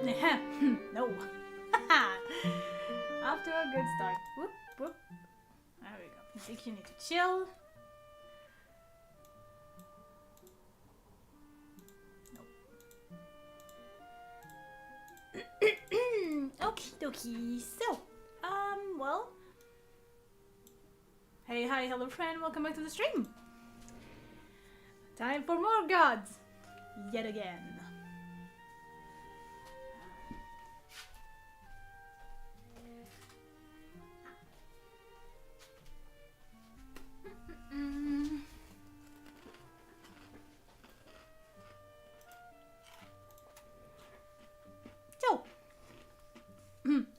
No. After a good start. Whoop, whoop. There we go. I think you need to chill. Okie dokie. So, well. Hey, hi, hello friend, welcome back to the stream. Time for more gods. Yet again. So,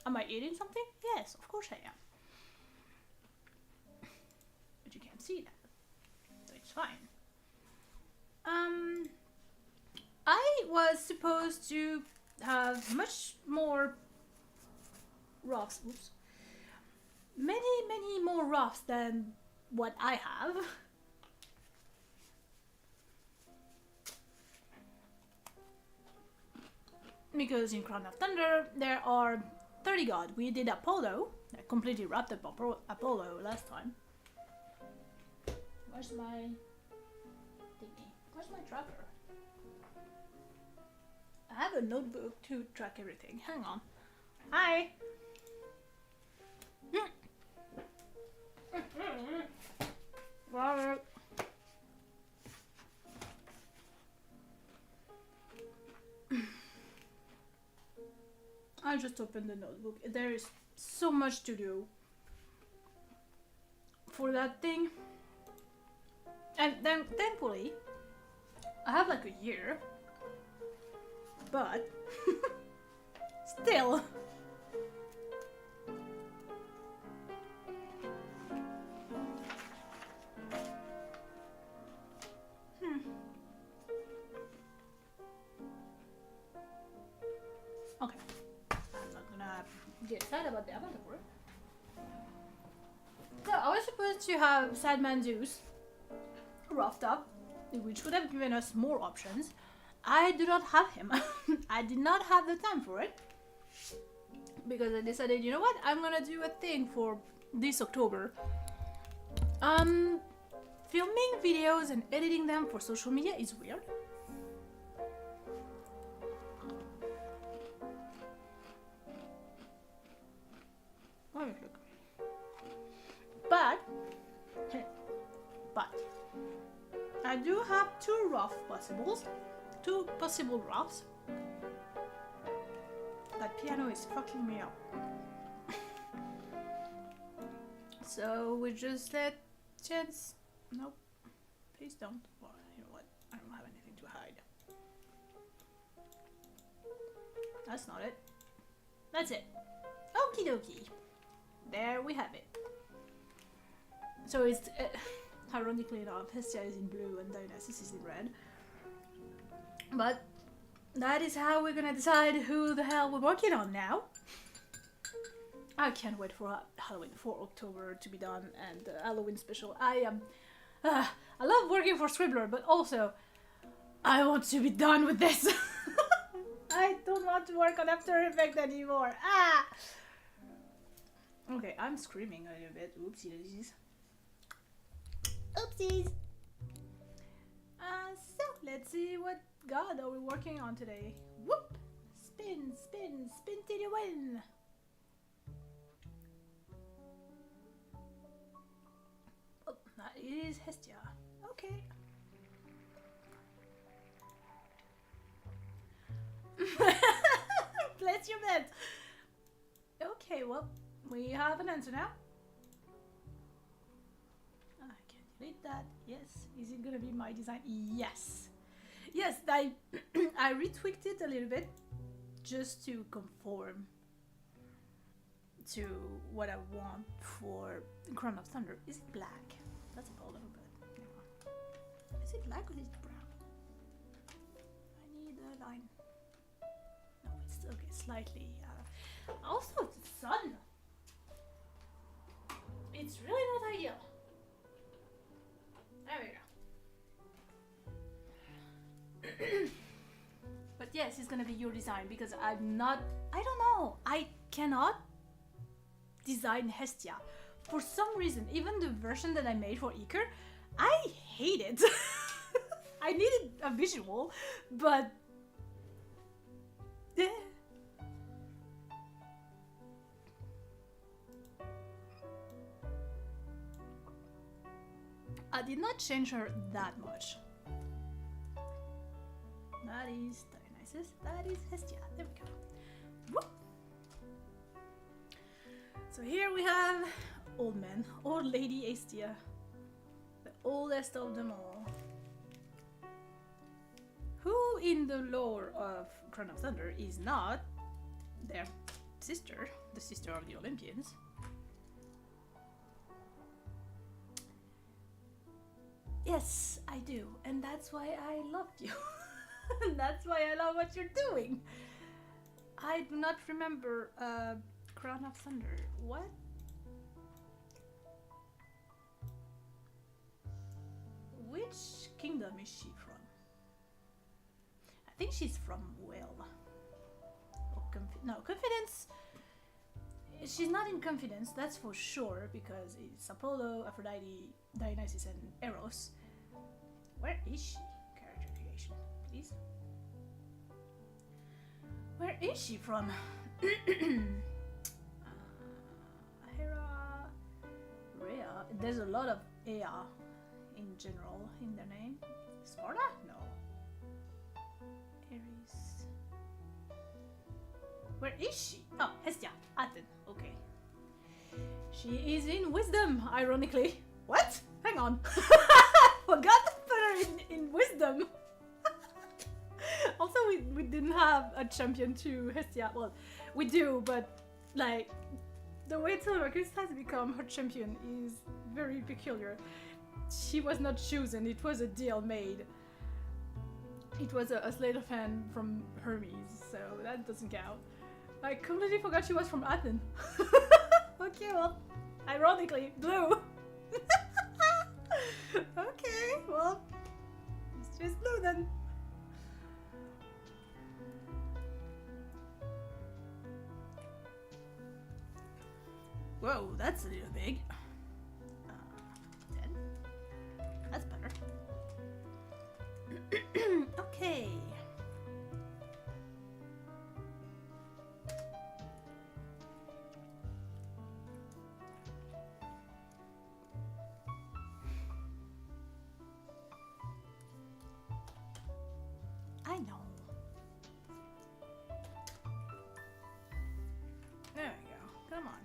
am I eating something? Yes, of course I am. But you can't see that, so it's fine. I was supposed to have much more rafts. Oops. Many more rafts than what I have. Because in Crown of Thunder there are 30 gods. We did Apollo. I completely wrapped up Apollo last time. Where's my thingy? Where's my tracker? I have a notebook to track everything. Hang on. Hi! I just opened the notebook. There is so much to do for that thing. And then thankfully I have like a year. But still. Okay. I'm not gonna get sad about the amount of work. So I was supposed to have Sadman Zeus roughed up, which would have given us more options. I do not have him. I did not have the time for it. Because I decided, you know what? I'm gonna do a thing for this October. Filming videos and editing them for social media is weird. But I do have two possible rafts. That piano is fucking me up. So we just let chance. Nope. Please don't. Well, you know what? I don't have anything to hide. That's not it. That's it. Okie dokie. There we have it. So it's ironically enough, Hestia is in blue and Dionysus is in red. But that is how we're gonna decide who the hell we're working on now. I can't wait for Halloween, for October to be done, and Halloween special. I love working for Scribbler, but also I want to be done with this. I don't want to work on After Effects anymore. Ah! Okay, I'm screaming a little bit. Oopsie daisies. Oopsies! So, let's see what god are we working on today. Whoop! Spin, spin, spin till you win! Oh, it is Hestia. Okay. Bless your bed! Okay, well, we have an answer now. Delete that. Yes. Is it gonna be my design? Yes. Yes, I retweaked it a little bit just to conform to what I want for Crown of Thunder. Is it black? That's a little bit. Is it black or is it brown? I need a line. No, it's okay. Slightly. Also, it's the sun. It's really not ideal. There we go. But yes, it's gonna be your design because I don't know. I cannot design Hestia. For some reason, even the version that I made for Iker, I hate it. I needed a visual, but I did not change her that much. That is Dionysus. That is Hestia. There we go. Whoop. So here we have old man, old lady Hestia, the oldest of them all. Who in the lore of Crown of Thunder is not their sister, the sister of the Olympians. Yes, I do, and that's why I loved you. That's why I love what you're doing. I do not remember Crown of Thunder. What? Which kingdom is she from? I think she's from Will. Or no, Confidence. She's not in Confidence, that's for sure, because it's Apollo, Aphrodite, Dionysus, and Eros. Where is she? Character creation, please. Where is she from? Hera, Rhea. There's a lot of Ea in general in their name. Sparta? No. Ares. Where is she? Oh, Hestia. Athens. Okay. She is in Wisdom, ironically. What? Hang on. Forgot to put her in Wisdom. Also, we didn't have a champion to Hestia. Well, we do, but like the way Telemagus has become her champion is very peculiar. She was not chosen, it was a deal made. It was a sleight of hand from Hermes, so that doesn't count. I completely forgot she was from Athens. Okay, well, ironically, blue. Okay, well, it's just blue then. Whoa, that's a little big. 10. That's better. Okay. I know. There we go. Come on.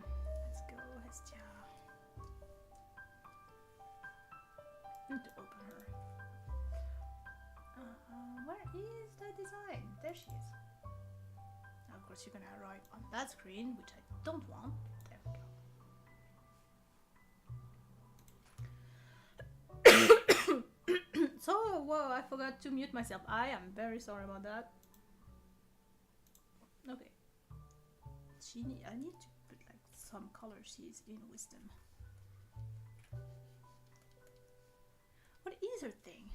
Let's go, Hestia. Need to open her. Where is that design? There she is. Now, of course, you're gonna write on that screen, which I don't want. There we go. So, whoa, I forgot to mute myself. I am very sorry about that. Okay. I need to put like some color she's in Wisdom. What is her thing?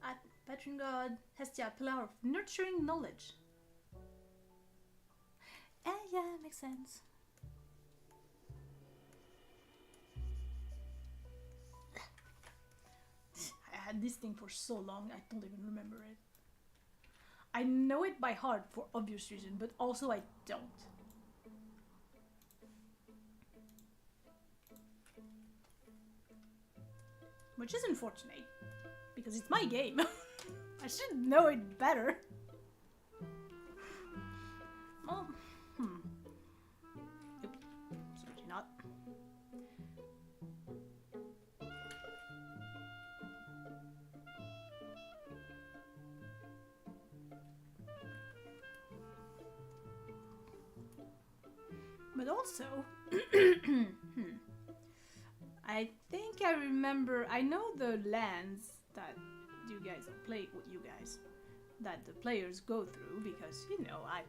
At Patron God, Hestia, pillar of nurturing knowledge. Yeah, makes sense. I had this thing for so long, I don't even remember it. I know it by heart for obvious reason, but also I don't. Which is unfortunate, because it's my game. I should know it better. Well, Yep, certainly not. But also, I think I remember, I know the lands that you guys play with you guys, that the players go through, because, you know, I'm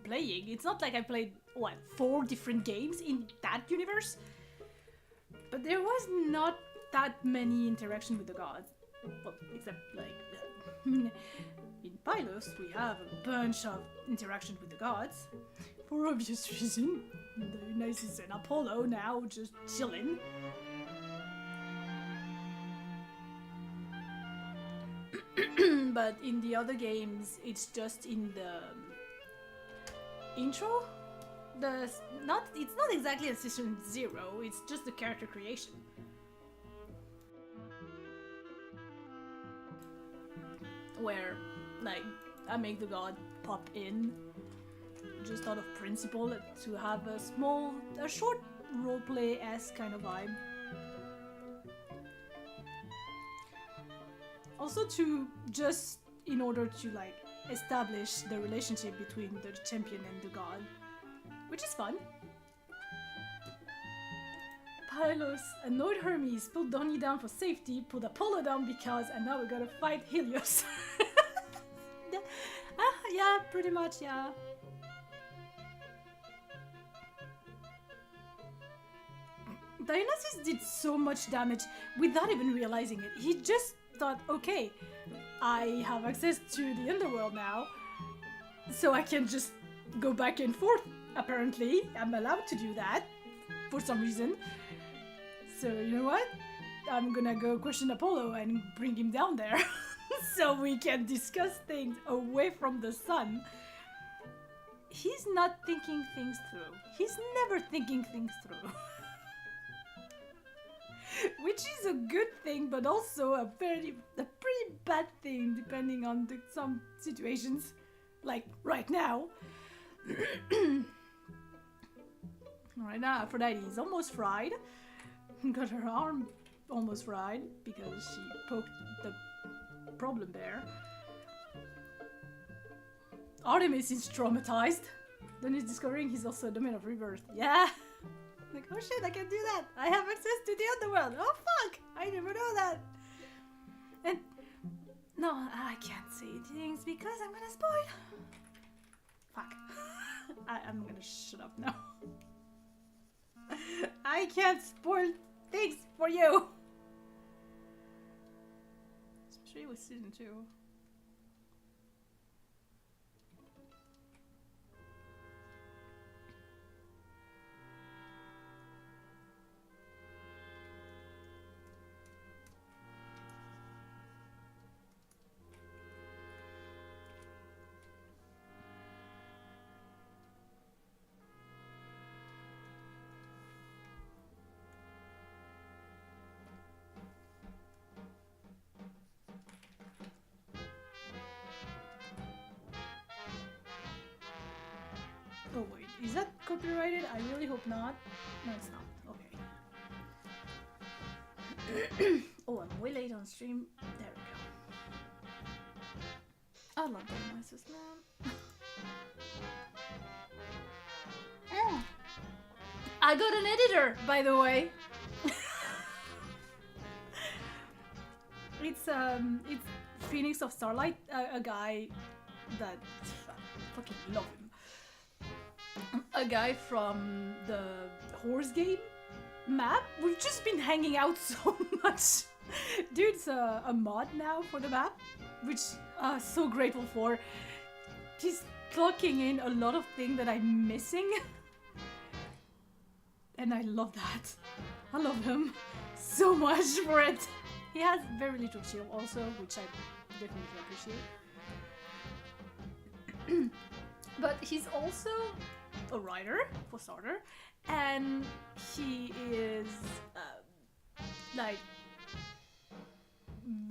playing. It's not like I played, what, 4 different games in that universe? But there was not that many interaction with the gods. Well, except, like, in Pylos, we have a bunch of interaction with the gods. For obvious reason. Dionysus and Apollo now just chilling. But in the other games, it's just in the intro. It's not exactly a session 0, it's just the character creation. Where, like, I make the god pop in just out of principle to have a short roleplay-esque kind of vibe. Also just in order to like establish the relationship between the champion and the god, which is fun. Pylos annoyed Hermes, pulled Donnie down for safety, pulled Apollo down because, and now we gotta fight Helios. Yeah, pretty much, yeah. Dionysus did so much damage without even realizing it. He just thought, okay, I have access to the underworld now, so I can just go back and forth. Apparently, I'm allowed to do that for some reason. So, you know what? I'm gonna go question Apollo and bring him down there so we can discuss things away from the sun. He's not thinking things through. He's never thinking things through. Which is a good thing, but also a pretty bad thing, depending on some situations. Like, right now. Right now, Aphrodite is almost fried. Got her arm almost fried, because she poked the problem there. Artemis is traumatized. Then he's discovering he's also a domain of rebirth. Yeah! Like, oh shit, I can do that! I have access to the underworld! Oh fuck! I never know that! And... no, I can't say things because I'm gonna spoil! Fuck. I'm gonna shut up now. I can't spoil things for you! Especially with season 2. Oh wait, is that copyrighted? I really hope not. No, it's not. Okay. Oh, I'm way late on stream. There we go. I love Dionysus, man. I got an editor, by the way. It's Phoenix of Starlight, a guy that I fucking love him. A guy from the horse game map. We've just been hanging out so much. Dude's a mod now for the map, which I'm so grateful for. He's clocking in a lot of things that I'm missing. And I love that. I love him so much for it. He has very little chill also, which I definitely appreciate. But he's also a writer, for starter, and he is like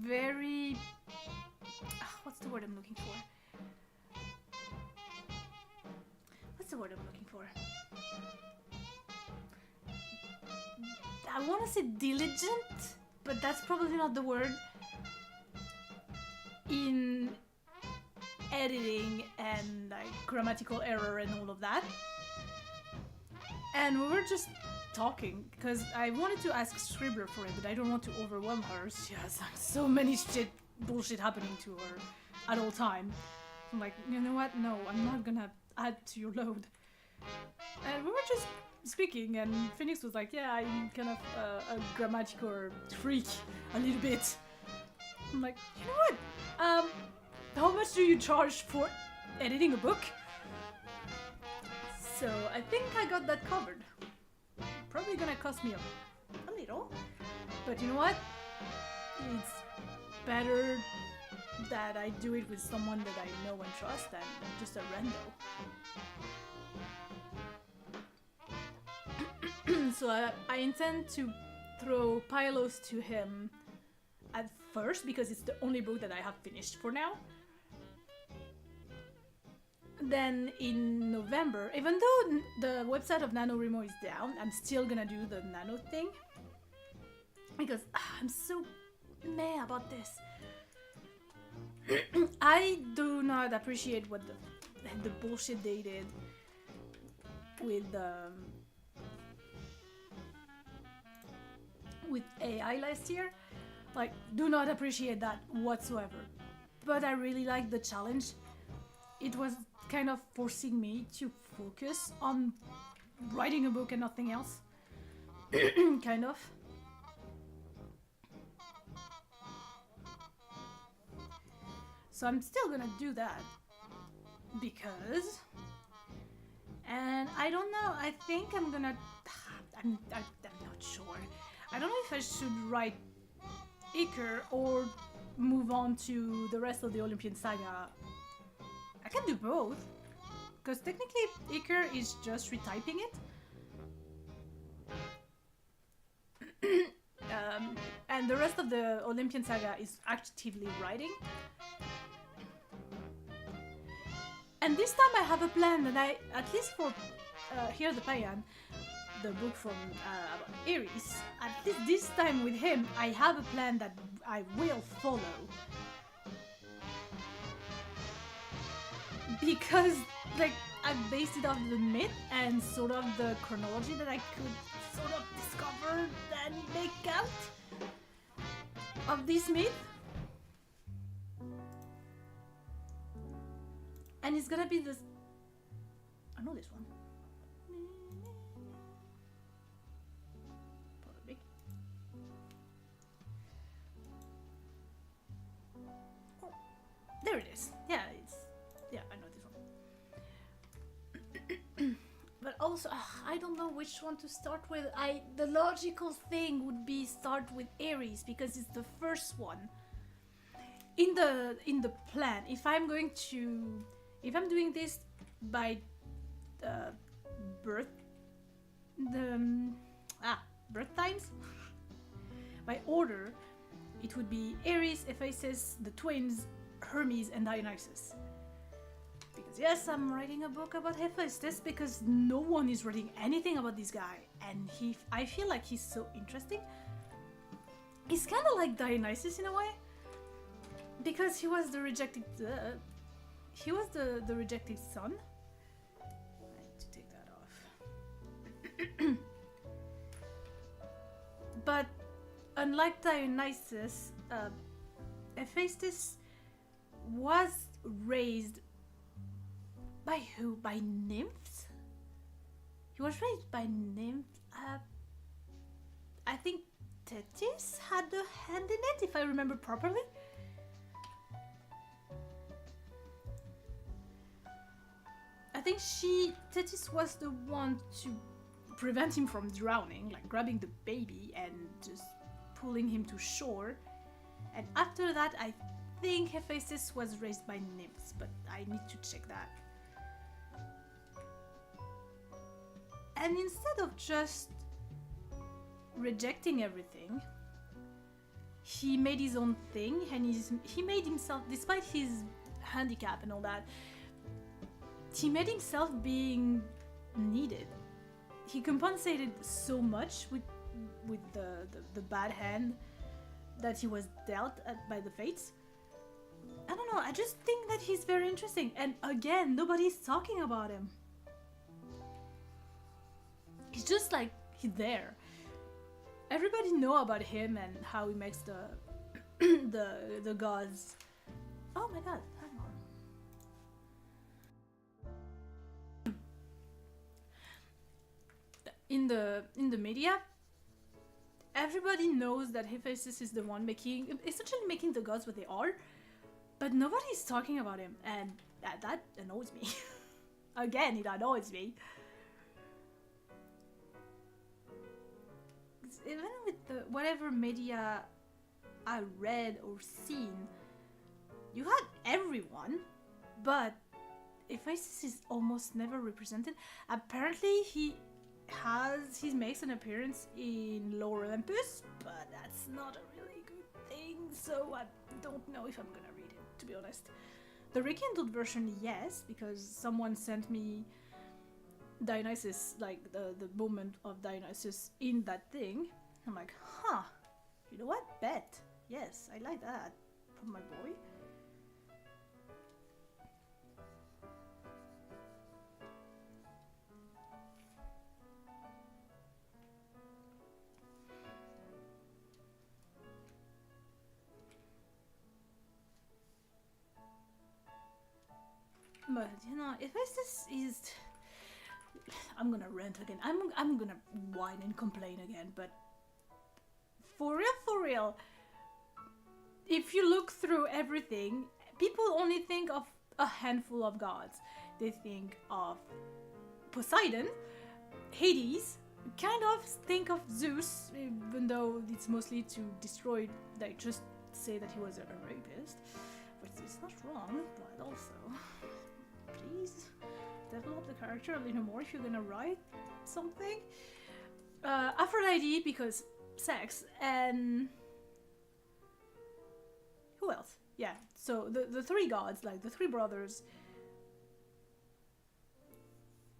very what's the word I'm looking for? I want to say diligent, but that's probably not the word. In editing and like grammatical error and all of that. And we were just talking because I wanted to ask Scribbler for it, but I don't want to overwhelm her. She has like so many bullshit happening to her at all time. I'm like, you know what? No, I'm not gonna add to your load. And we were just speaking, and Phoenix was like, yeah, I'm kind of a grammatical freak a little bit. I'm like, you know what? how much do you charge for editing a book? So I think I got that covered. Probably gonna cost me a little, but you know what? It's better that I do it with someone that I know and trust than just a rando. So I intend to throw Pylos to him at first because it's the only book that I have finished for now. Then in November, even though the website of NaNoWriMo is down, I'm still gonna do the nano thing because I'm so meh about this. I do not appreciate what the bullshit they did with AI last year. Like, do not appreciate that whatsoever. But I really like the challenge. It was kind of forcing me to focus on writing a book and nothing else. Kind of. So I'm still gonna do that because, and I don't know, I think I'm gonna, I'm not sure. I don't know if I should write Iker or move on to the rest of the Olympian saga. I can do both, because technically Iker is just retyping it. And the rest of the Olympian saga is actively writing. And this time I have a plan that I, at least for Here the Payan, the book from about Ares, at least this time with him, I have a plan that I will follow. Because, like, I based it off the myth and sort of the chronology that I could sort of discover and make out of this myth. And it's gonna be this. I know this one. Probably. Oh, there it is. Yeah, I know this one. But also, I don't know which one to start with. The logical thing would be start with Ares because it's the first one. In the plan, if I'm doing this by birth times, by order, it would be Ares, Hephaestus, the twins, Hermes, and Dionysus. Because yes, I'm writing a book about Hephaestus because no one is writing anything about this guy, and I feel like he's so interesting. He's kind of like Dionysus in a way, because he was the rejected. He was the rejected son. I need to take that off. But unlike Dionysus, Hephaestus was raised by who? By nymphs? He was raised by nymphs. I think Thetis had a hand in it, if I remember properly. I think Thetis was the one to prevent him from drowning, like grabbing the baby and just pulling him to shore. And after that, I think Hephaestus was raised by nymphs, but I need to check that. And instead of just rejecting everything, he made his own thing, and he made himself, despite his handicap and all that, he made himself being needed. He compensated so much with the bad hand that he was dealt by the fates. I don't know, I just think that he's very interesting. And again, nobody's talking about him. He's just like, he's there. Everybody know about him and how he makes the gods. Oh my god, hang on. In the media, everybody knows that Hephaestus is the one essentially making the gods what they are. but nobody's talking about him, and that annoys me. Again, it annoys me. Even with the whatever media I read or seen, you had everyone, but Hephaestus is almost never represented. Apparently he makes an appearance in Lower Olympus, but that's not a really good thing, so I don't know if I'm gonna read it, to be honest. The rekindled version, yes, because someone sent me Dionysus, like the moment of Dionysus in that thing. I'm like, huh, you know what? Bet. Yes, I like that from my boy. But you know, if this is, I'm gonna rant again. I'm gonna whine and complain again. But for real, if you look through everything, people only think of a handful of gods. They think of Poseidon, Hades, kind of think of Zeus, even though it's mostly to destroy. They just say that he was a rapist, but it's not wrong. But also, please develop the character a little more if you're gonna write something. Aphrodite, because sex, and who else? Yeah, so the three gods, like the three brothers,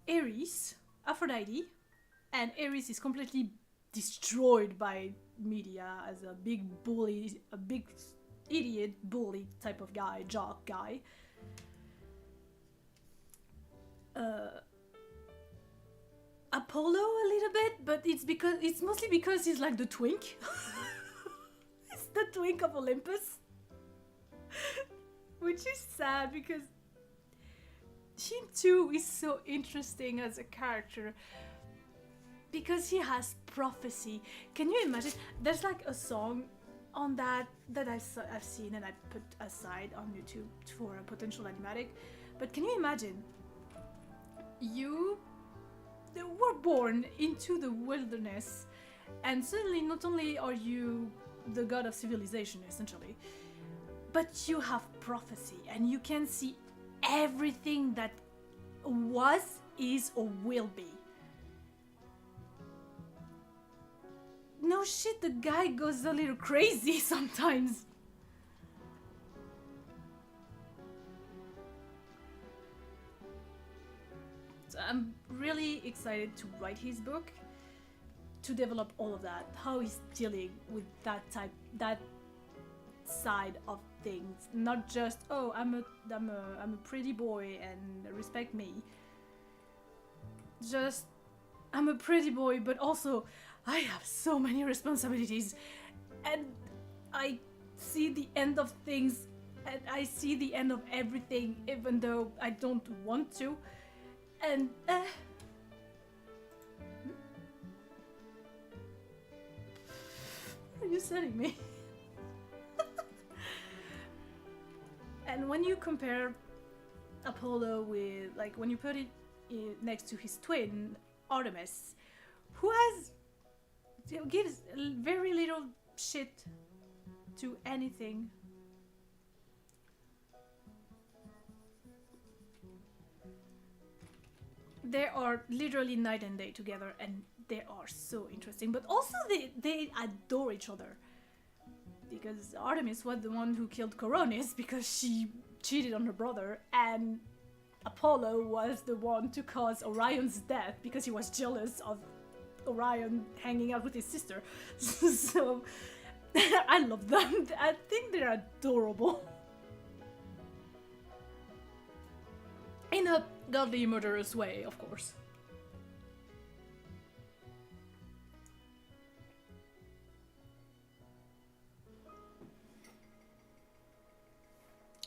Ares, Aphrodite, and Ares is completely destroyed by media as a big bully, a big idiot bully type of guy, jock guy. Apollo a little bit, but it's mostly because he's like the twink. It's the twink of Olympus. Which is sad because he too is so interesting as a character because he has prophecy. Can you imagine? There's like a song on that I've seen and I put aside on YouTube for a potential animatic. But can you imagine? You were born into the wilderness, and suddenly not only are you the god of civilization essentially, but you have prophecy and you can see everything that was, is, or will be. No shit, the guy goes a little crazy sometimes. So I'm really excited to write his book, to develop all of that, how he's dealing with that side of things, not just I'm a pretty boy and respect me. Just I'm a pretty boy, but also I have so many responsibilities, and I see the end of things, and I see the end of everything, even though I don't want to. And what are you telling me? And when you compare Apollo with, like, when you put it next to his twin Artemis, who gives very little shit to anything. They are literally night and day together, and they are so interesting. But also they adore each other. Because Artemis was the one who killed Coronis because she cheated on her brother, and Apollo was the one to cause Orion's death because he was jealous of Orion hanging out with his sister. So I love them. I think they're adorable. In a godly murderous way, of course.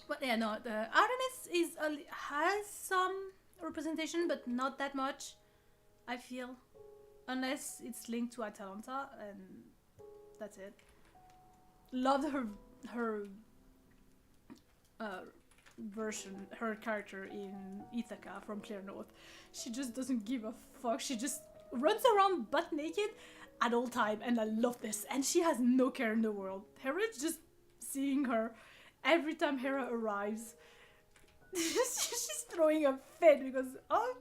But yeah, no, the Artemis has some representation, but not that much, I feel. Unless it's linked to Atalanta, and that's it. Loved her version, her character in Ithaca from Clear North. She just doesn't give a fuck. She just runs around butt naked at all time, and I love this. And she has no care in the world. Hera is just seeing her every time Hera arrives. She's throwing a fit because, oh,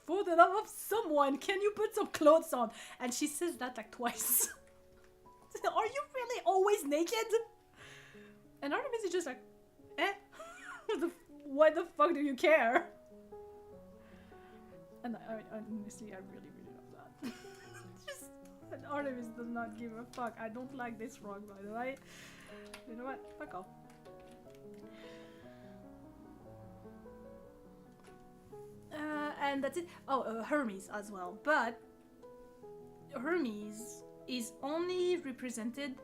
for the love of someone, can you put some clothes on? And she says that like twice. Are you really always naked? And Artemis is just like, eh? Why the fuck do you care? And honestly, I really, really love that. Just, and Artemis does not give a fuck. I don't like this frog, by the way. You know what? Fuck off. And that's it. Oh, Hermes as well. But Hermes is only represented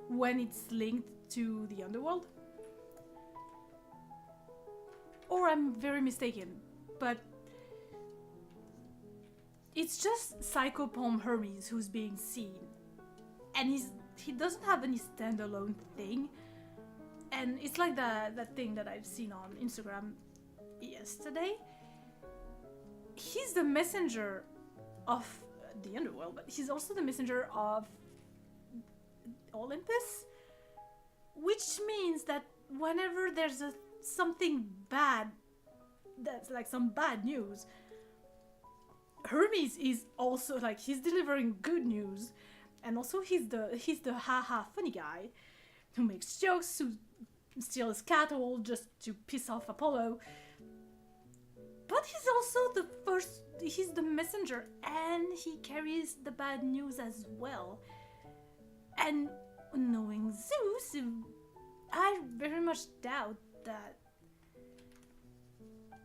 when it's linked to the underworld. Or I'm very mistaken, but it's just Psychopomp Hermes who's being seen. And he doesn't have any standalone thing. And it's like that thing that I've seen on Instagram yesterday. He's the messenger of the underworld, but he's also the messenger of Olympus, which means that whenever there's something bad, that's like some bad news, Hermes is also like, he's delivering good news, and also he's the haha funny guy who makes jokes, who steals cattle just to piss off Apollo. But he's also he's the messenger, and he carries the bad news as well. And knowing Zeus, I very much doubt that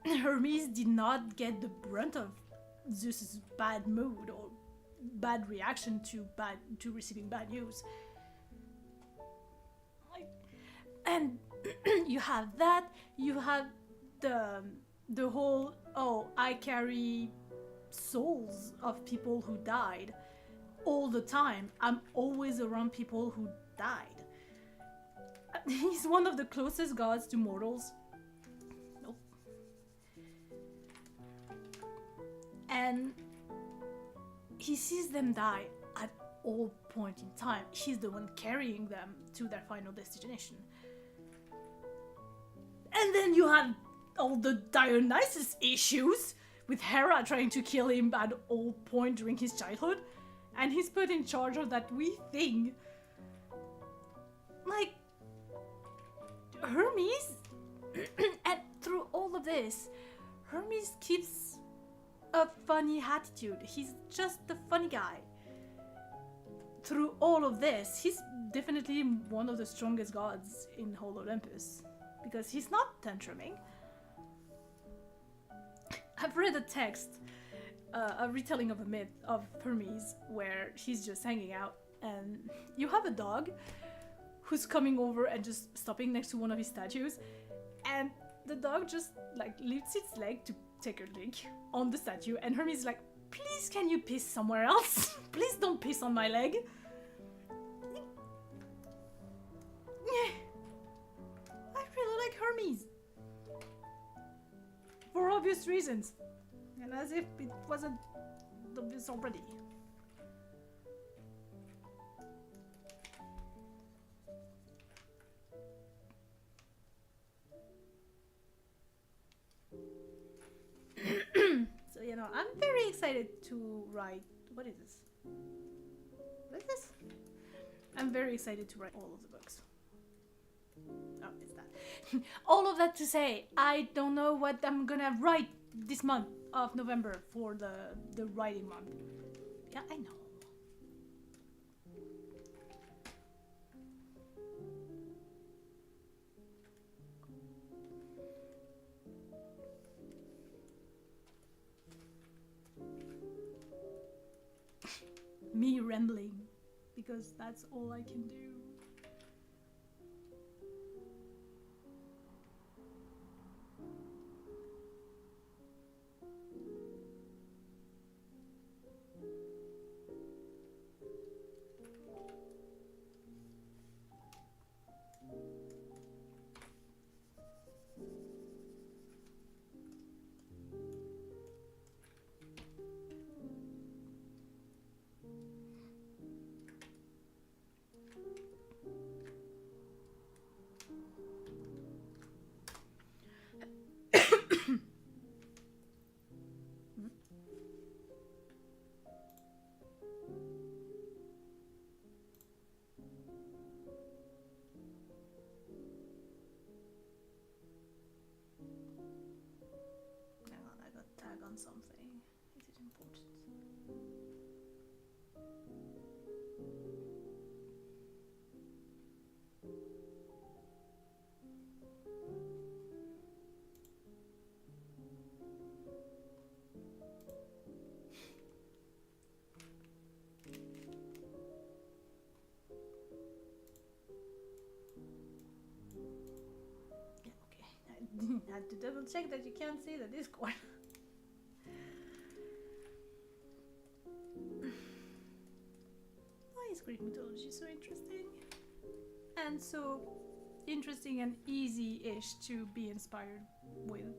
Hermes did not get the brunt of Zeus's bad mood or bad reaction to receiving bad news. And you have that, you have the whole, oh, I carry souls of people who died all the time. I'm always around people who died. He's one of the closest gods to mortals. Nope. And he sees them die at all point in time. He's the one carrying them to their final destination. And then you have all the Dionysus issues with Hera trying to kill him at all point during his childhood, and he's put in charge of that wee thing. Like, Hermes, and through all of this, Hermes keeps a funny attitude. He's just the funny guy. Through all of this, he's definitely one of the strongest gods in whole Olympus, because he's not tantruming. I've read a text, a retelling of a myth of Hermes, where he's just hanging out, and you have a dog who's coming over and just stopping next to one of his statues, and the dog just like lifts its leg to take a lick on the statue, and Hermes is like, please can you piss somewhere else? Please don't piss on my leg. I really like Hermes. For obvious reasons. And as if it wasn't obvious already. So, you know, I'm very excited to write... What is this? What is this? I'm very excited to write all of the books. Oh, it's that. All of that to say, I don't know what I'm gonna write this month of November for the writing month. Yeah, I know. Me rambling, because that's all I can do. Had to double check that you can't see the Discord. Why is Greek mythology so interesting? And so interesting and easy-ish to be inspired with.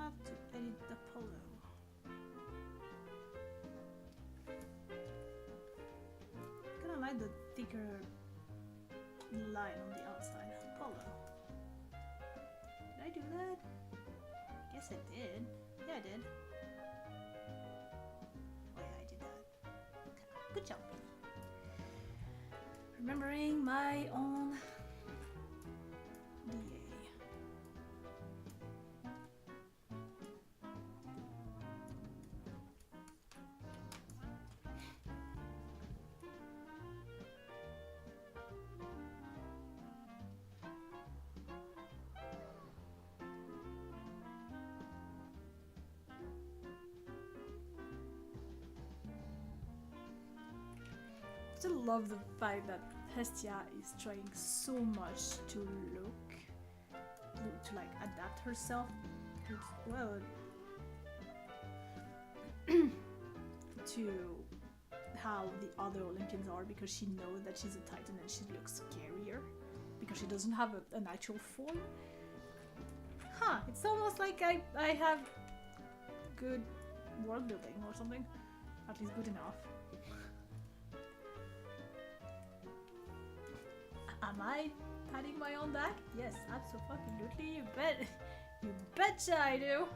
have to edit the polo. Kinda like the thicker line on the outside. Polo. Did I do that? Guess I did. Yeah, I did. Oh yeah, I did that. Good job. Remembering my own DA. I still love the fact that Hestia is trying so much to to like adapt herself to, well, to how the other Olympians are, because she knows that she's a Titan and she looks scarier because she doesn't have an actual form. Huh, it's almost like I have good world building or something. At least good enough. Am I patting my own back? Yes, absolutely. You bet. You betcha I do.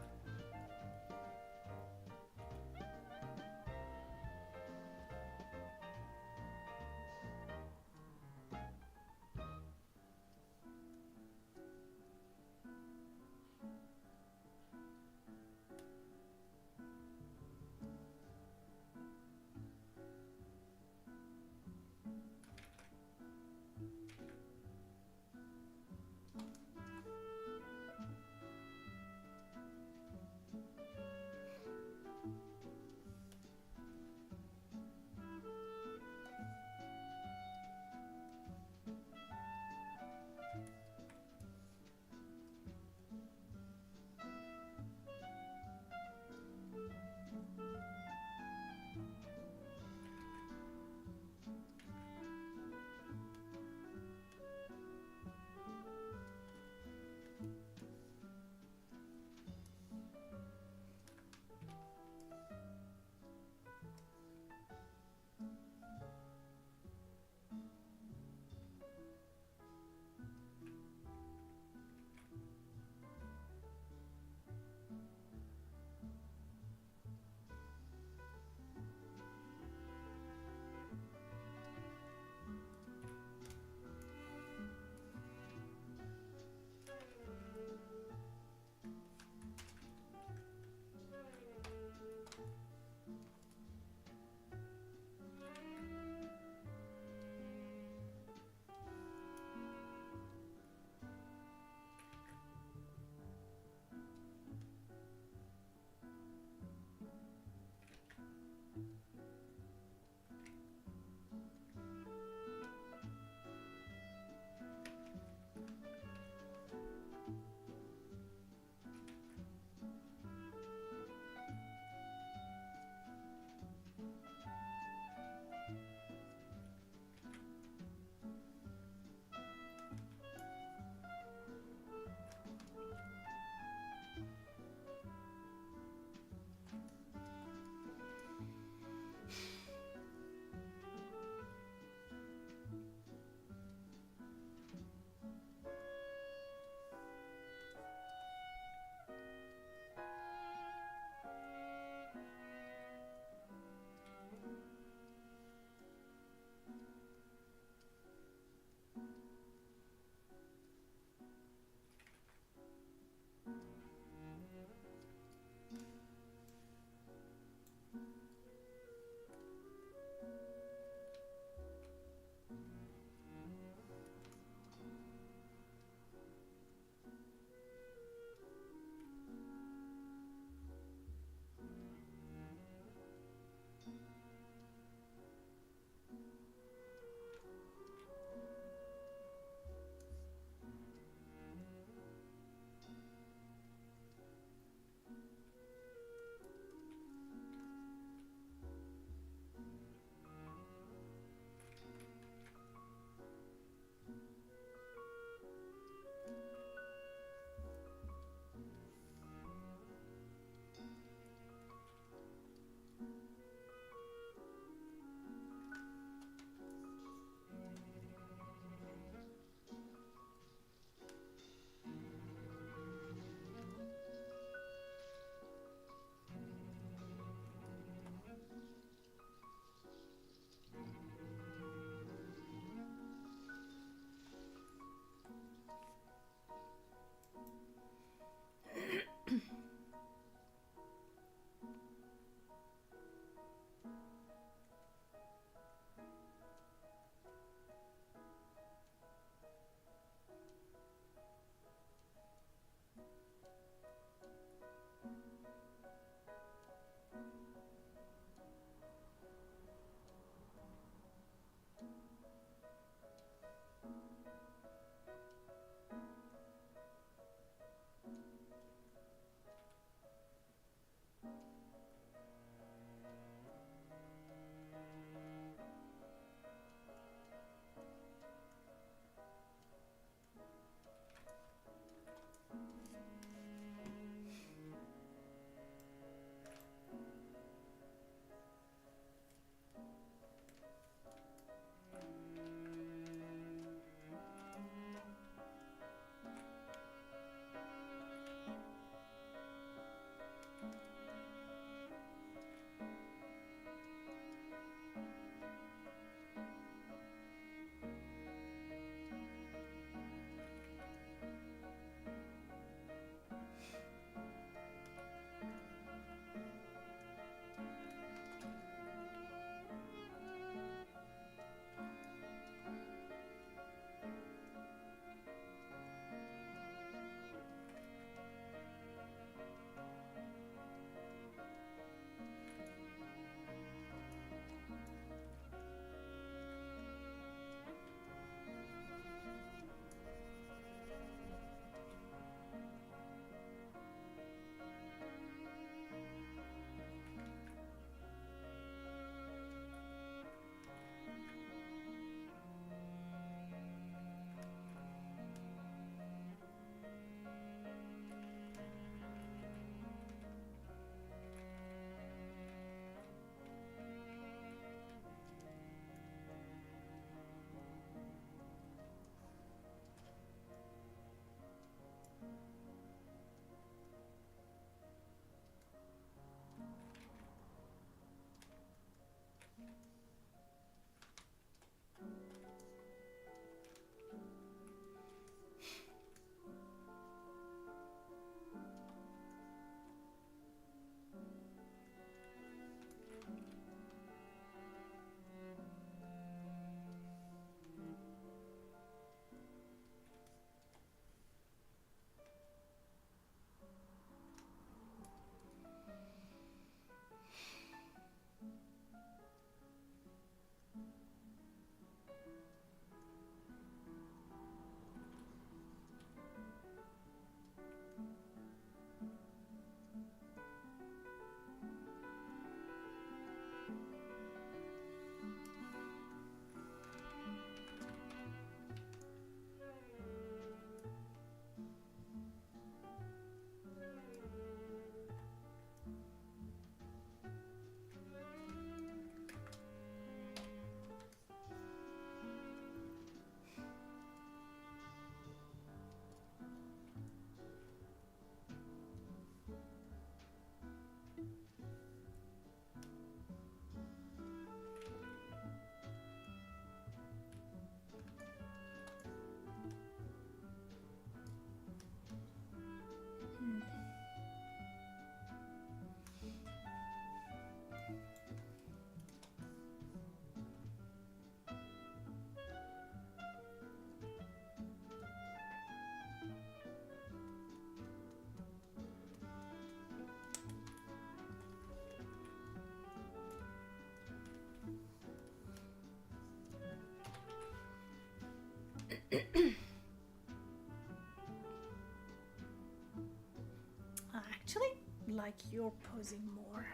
actually like your posing more.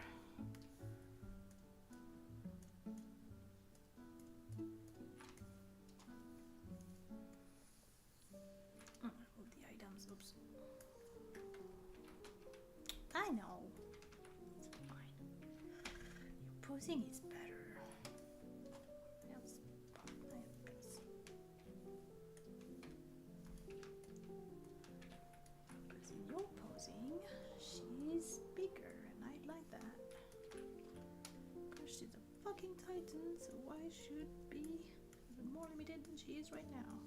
All the items, oops. I know. It's fine. Your posing is better. You're posing, she's bigger, and I like that. Because she's a fucking titan, so why should be even more limited than she is right now?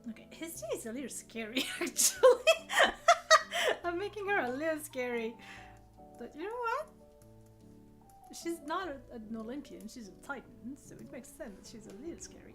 Okay, his tea is a little scary actually. I'm making her a little scary. But you know what? She's not an Olympian, she's a Titan, so it makes sense she's a little scary.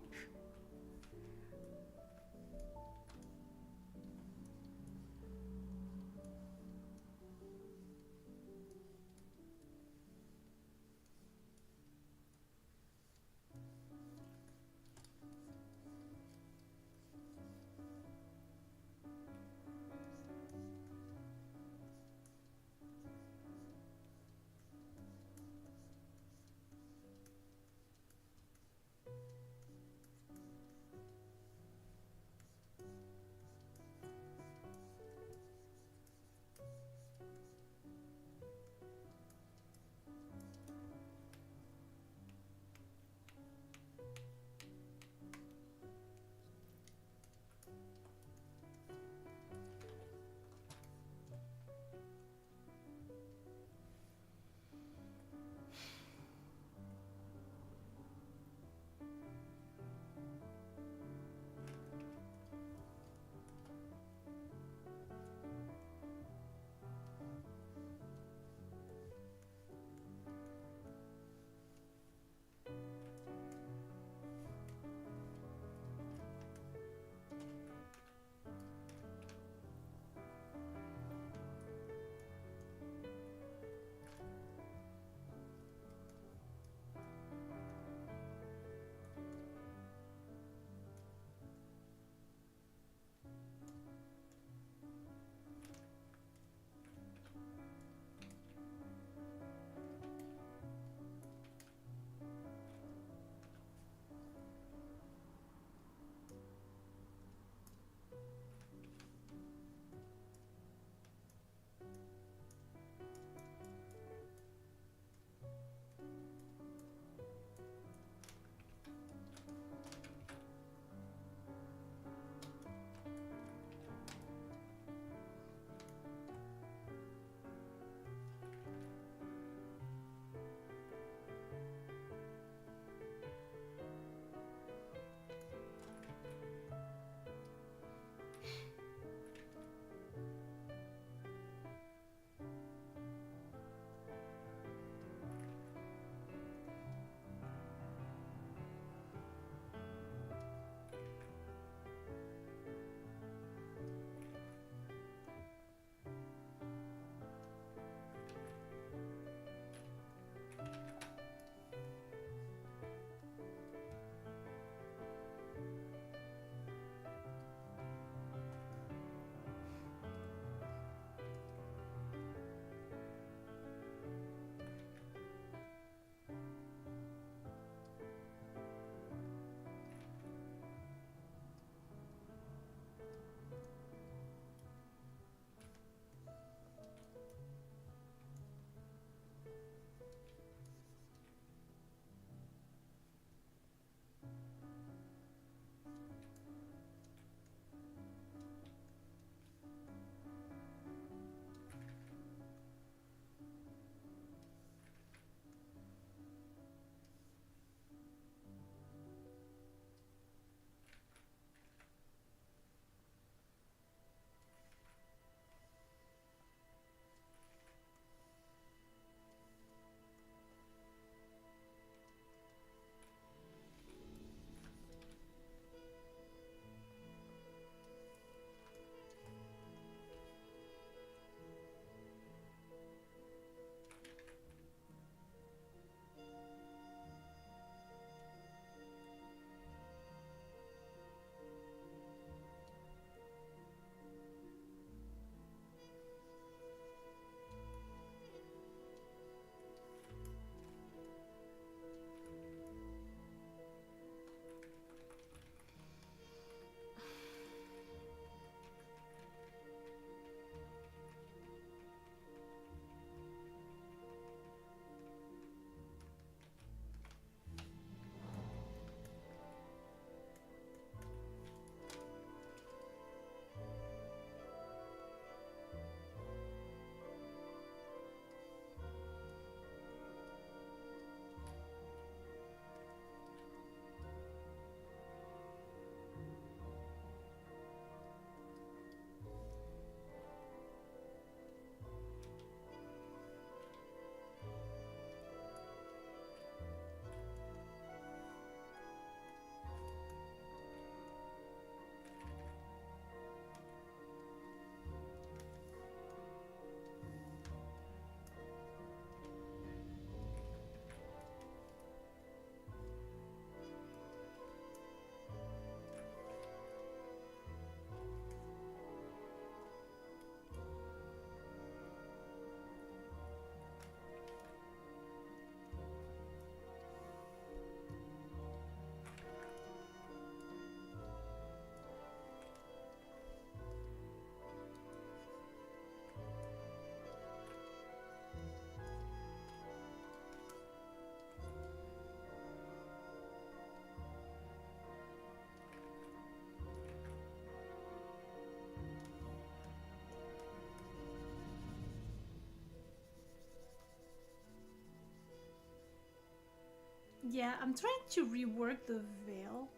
Yeah, I'm trying to rework the veil.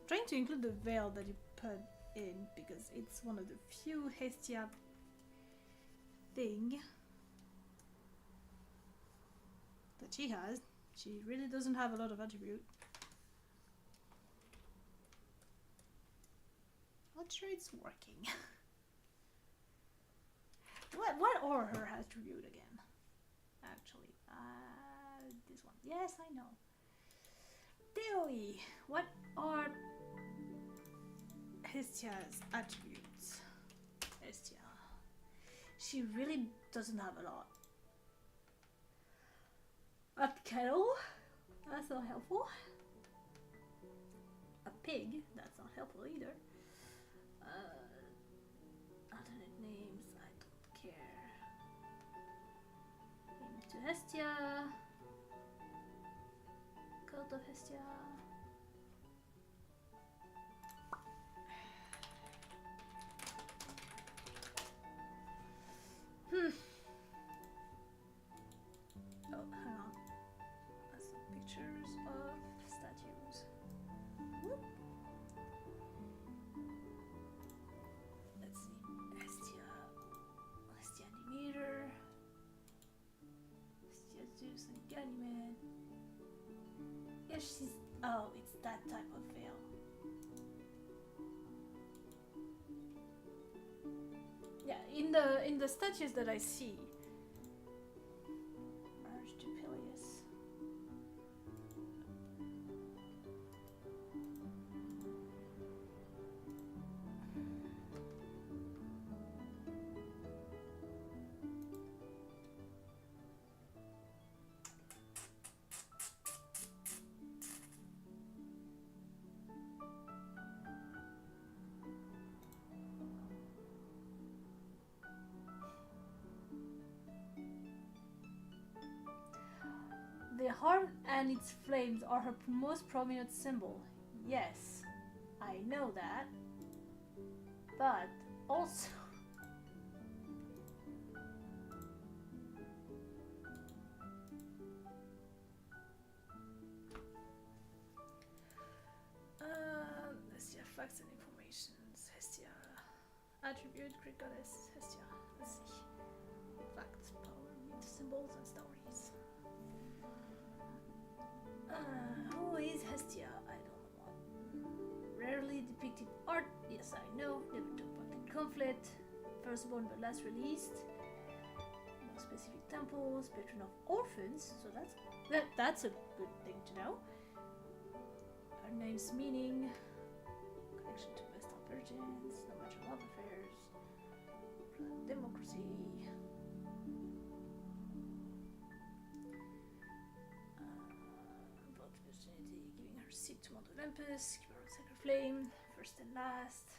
I'm trying to include the veil that you put in because it's one of the few Hestia thing that she has. She really doesn't have a lot of attribute. Not sure it's working. What are her attribute again? Actually, this one. Yes, I know. Theoi, what are Hestia's attributes? Hestia. She really doesn't have a lot. A kettle? That's not helpful. A pig? That's not helpful either. Alternate names, I don't care. Into Hestia. Cult of Hestia. Oh, hang on. That's some pictures of statues. Whoop. Let's see. Hestia Demeter. Hestia Zeus and Ganymede. Yeah, she's. Oh, it's that type of veil. Yeah, in the statues that I see. Marriage to Peleus. The heart and its flames are her most prominent symbol. Yes, I know that. But also... let's see, facts and informations. Hestia. Attribute, Greek goddess, Hestia. Let's see. Facts, power, myth, symbols, and stories. Who is Hestia? I don't know. Rarely depicted art. Yes, I know. Never took part in conflict. Firstborn but last released. No specific temples. Patron of orphans. So that's a good thing to know. Her name's meaning. Connection to Vestal virgins. No matter love affairs. Democracy. Giving her seat to Mount Olympus, keep her on sacred flame, first and last.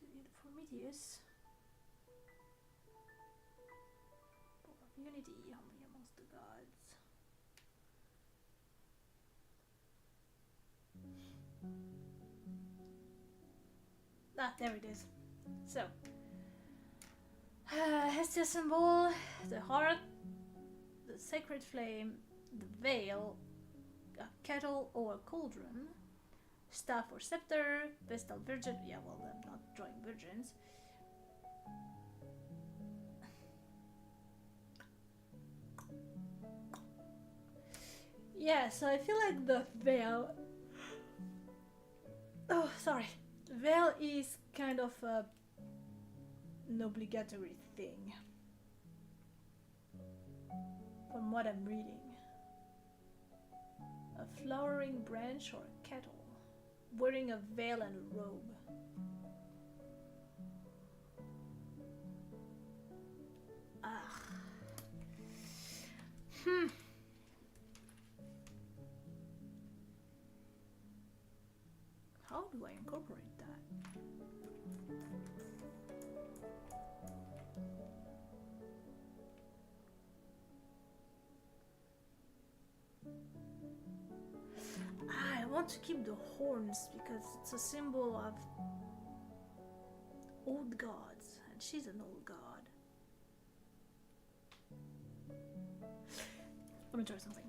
The Prometheus. Power of unity, harmony amongst the gods. Ah, there it is. So, Hestia symbol, the heart, the sacred flame, the veil, a kettle or a cauldron, staff or scepter, Vestal virgin. Yeah, well, I'm not drawing virgins. Yeah, so I feel like the veil. Oh, sorry. Veil is kind of an obligatory thing, from what I'm reading. A flowering branch or a kettle, wearing a veil and a robe. How do I incorporate that? I want to keep the horns because it's a symbol of old gods, and she's an old god. gonna try something.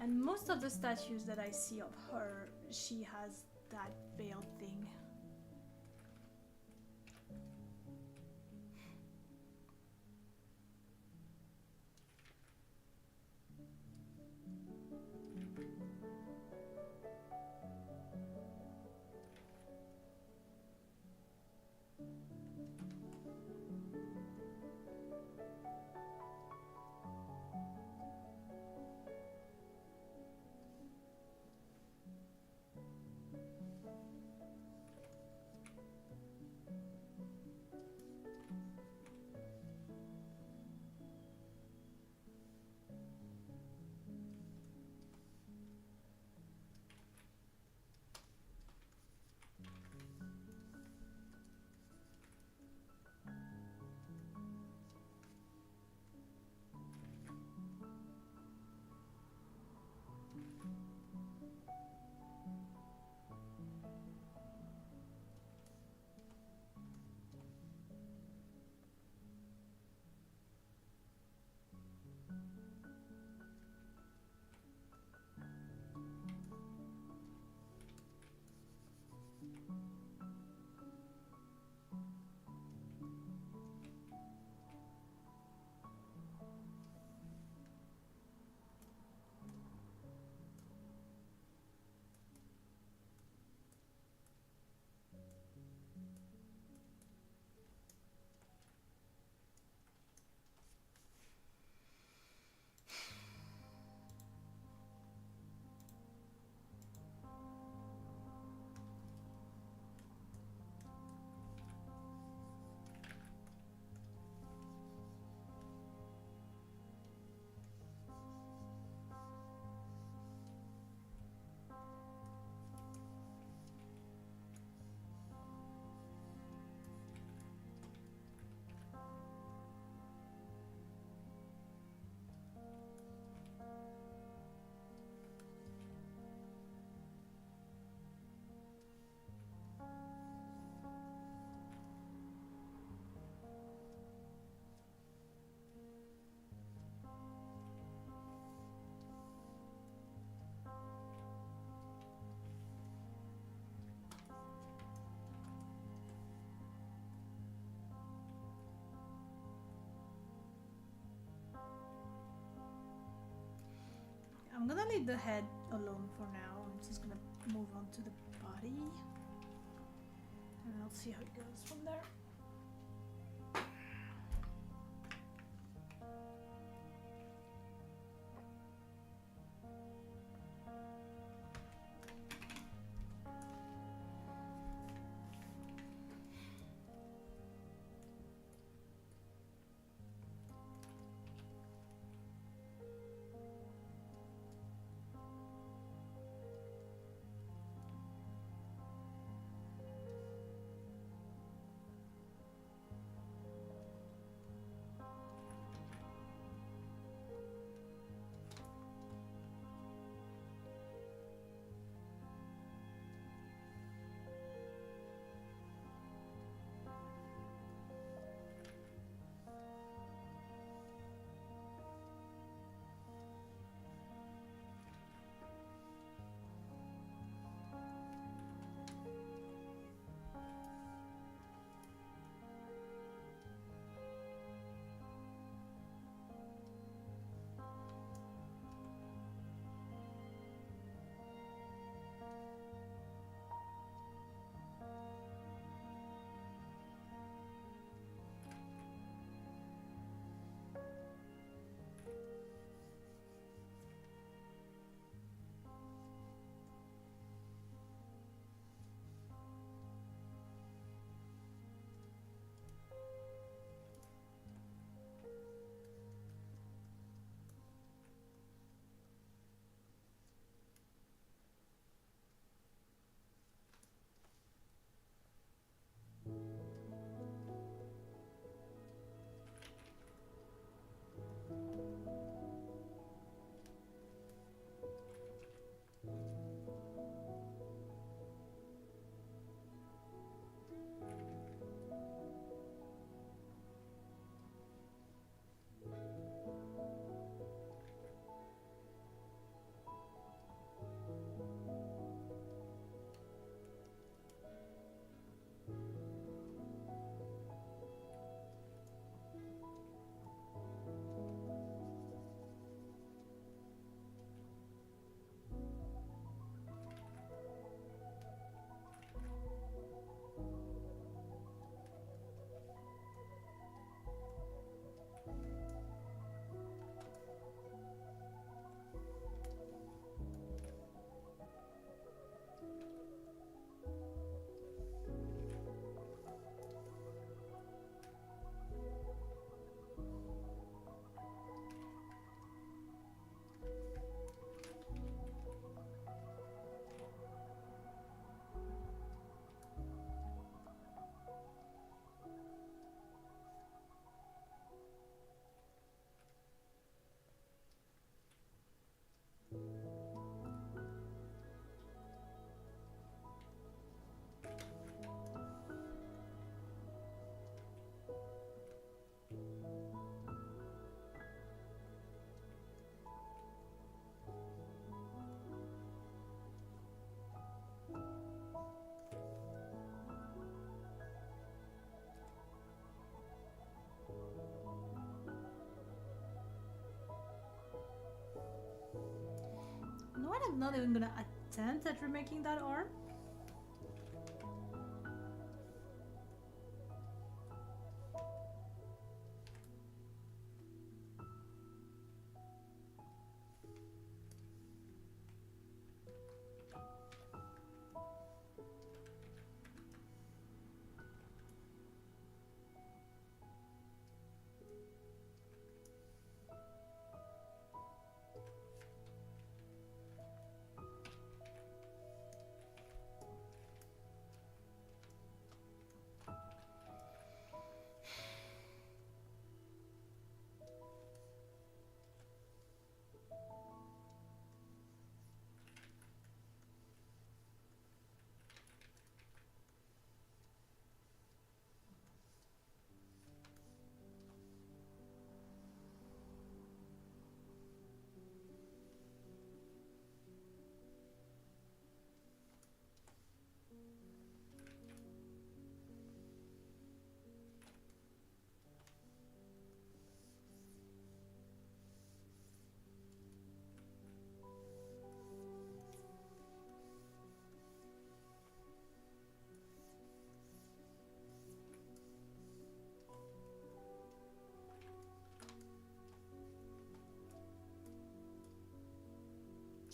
And most of the statues that I see of her, she has that veil thing. I'm gonna leave the head alone for now. I'm just gonna move on to the body. And I'll see how it goes from there. what? I'm not even gonna attempt at remaking that arm.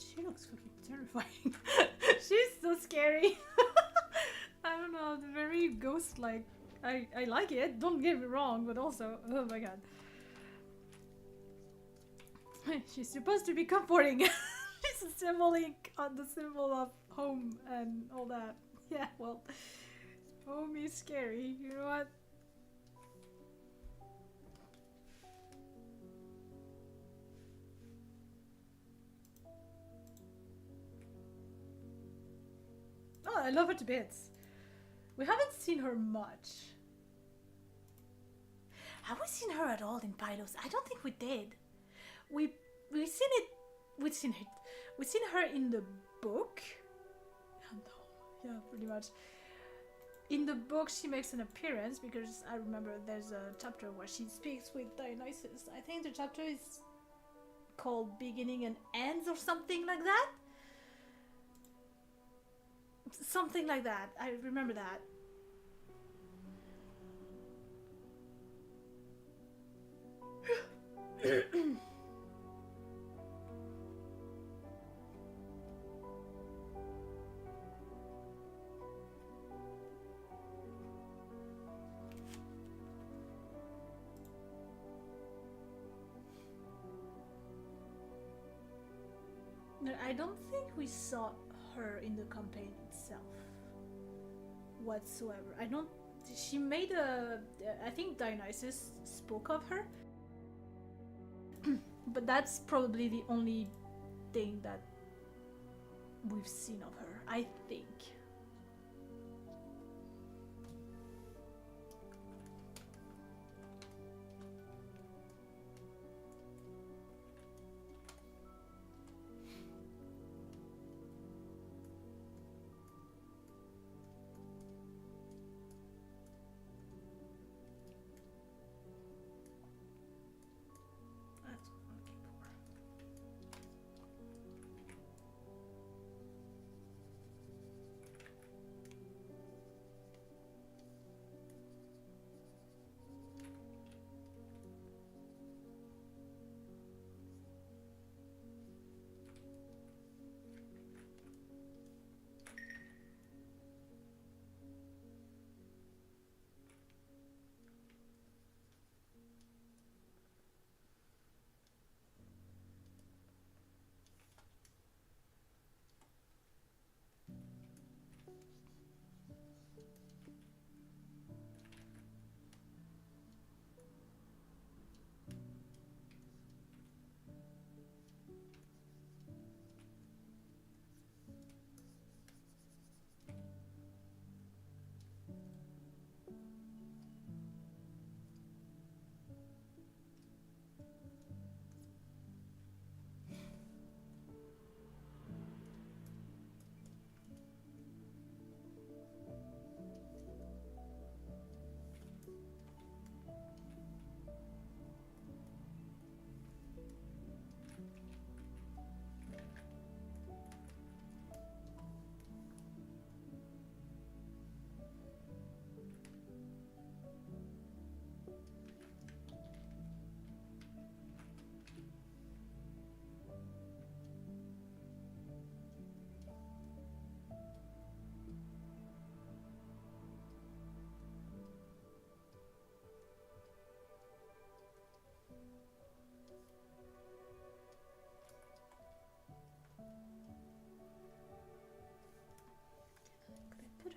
She looks fucking terrifying. She's so scary. I don't know, very ghost-like. I like it, don't get me wrong, but also, oh my god. She's supposed to be comforting. She's a symbolic on the symbol of home and all that. Yeah, well, home is scary, you know what? Oh, I love her to bits. We haven't seen her much. Have we seen her at all in Pylos? I don't think we did. We've seen it. We've seen her in the book. Oh, no. Yeah, pretty much. In the book, she makes an appearance because I remember there's a chapter where she speaks with Dionysus. I think the chapter is called Beginning and Ends or something like that. Something like that. I remember that. No, I don't think we saw her in the campaign itself whatsoever. I don't. She made a. I think Dionysus spoke of her, but that's probably the only thing that we've seen of her, I think.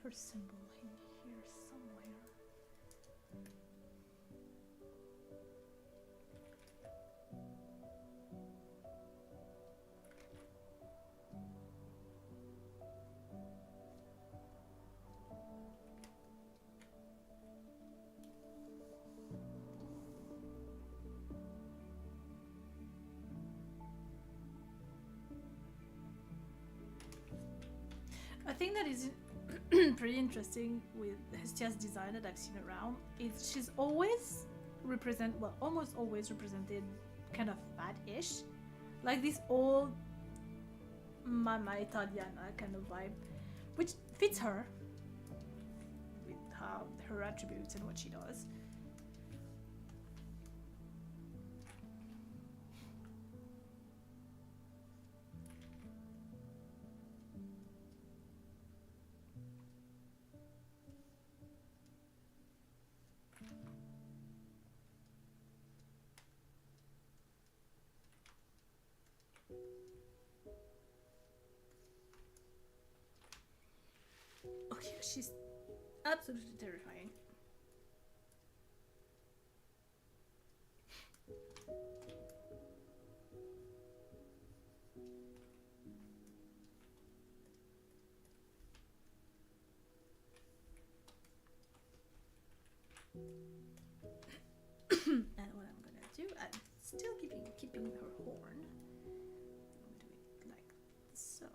her symbol in here somewhere. I think that is pretty interesting with Hestia's design that I've seen around. Is she's always almost always represented kind of fat-ish, like this old Mama Italiana kind of vibe, which fits her with her attributes and what she does. Okay, she's absolutely terrifying. And what I'm gonna do, I'm still keeping her horn. I'm gonna do it like so.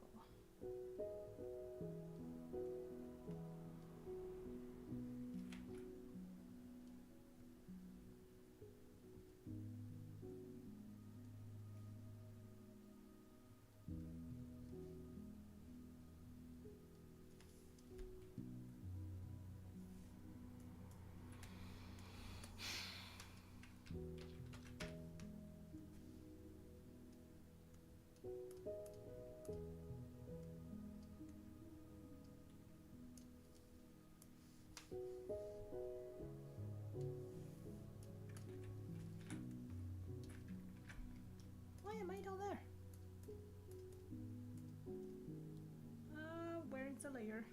Why am I down there? Where is the layer?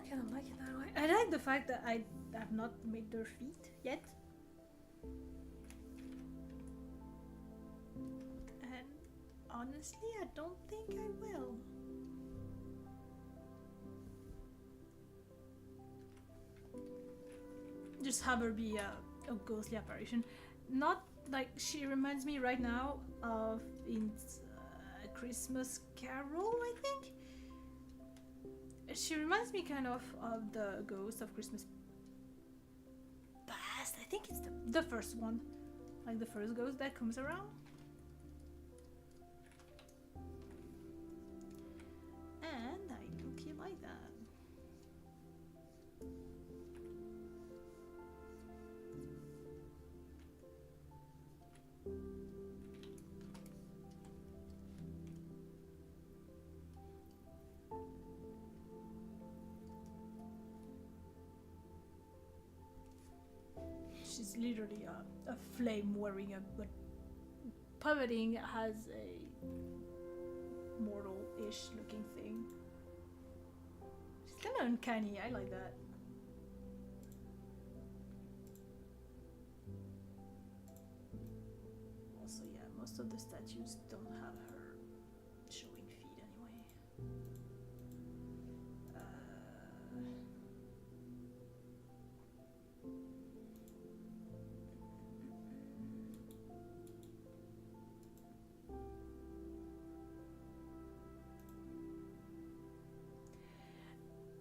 kind of like it that way. I like the fact that I have not made their feet yet. And honestly, I don't think I will. Just have her be a ghostly apparition. Not like she reminds me right now of in Christmas Carol, I think. She reminds me kind of the ghost of Christmas Past. I think it's the first one, like the first ghost that comes around. And I look like that. She's literally a flame wearing but puppeting has a mortal-ish looking thing. She's kind of uncanny. I like that. Also, yeah, most of the statues don't have her showing feet anyway.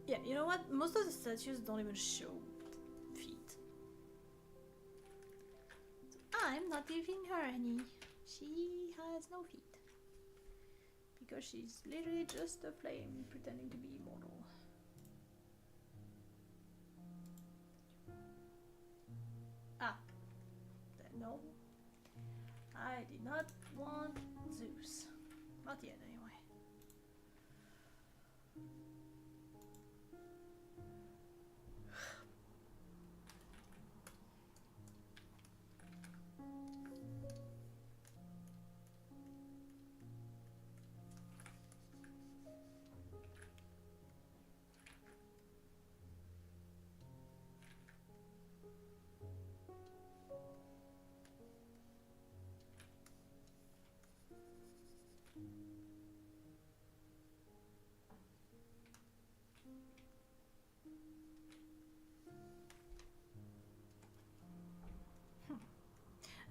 Yeah, you know what? Most of the statues don't even show feet. So I'm not giving her any. She has no feet. Because she's literally just a flame pretending to be immortal. Ah. No. I did not want Zeus. Not yet, anyway.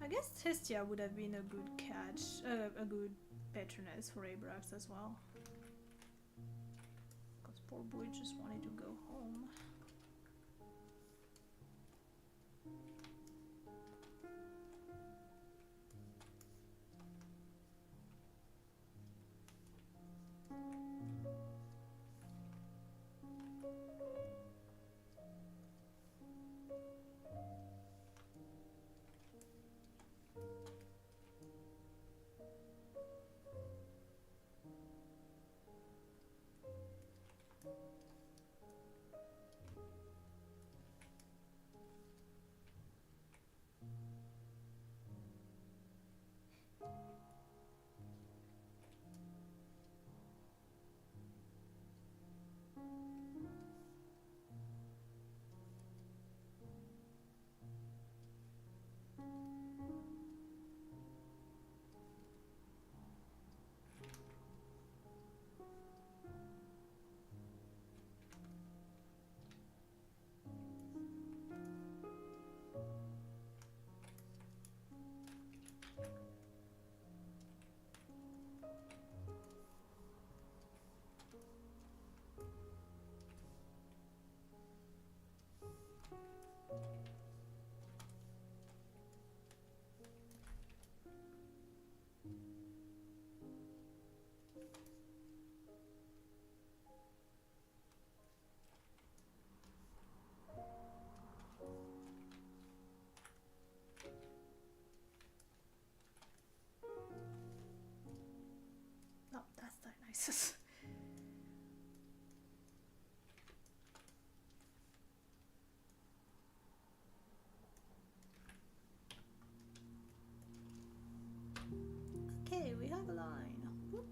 I guess Hestia would have been a good catch, a good patroness for Abrax as well. Because poor boy just wanted to go home. No, that's Dionysus. Okay, we have a line. Whoop.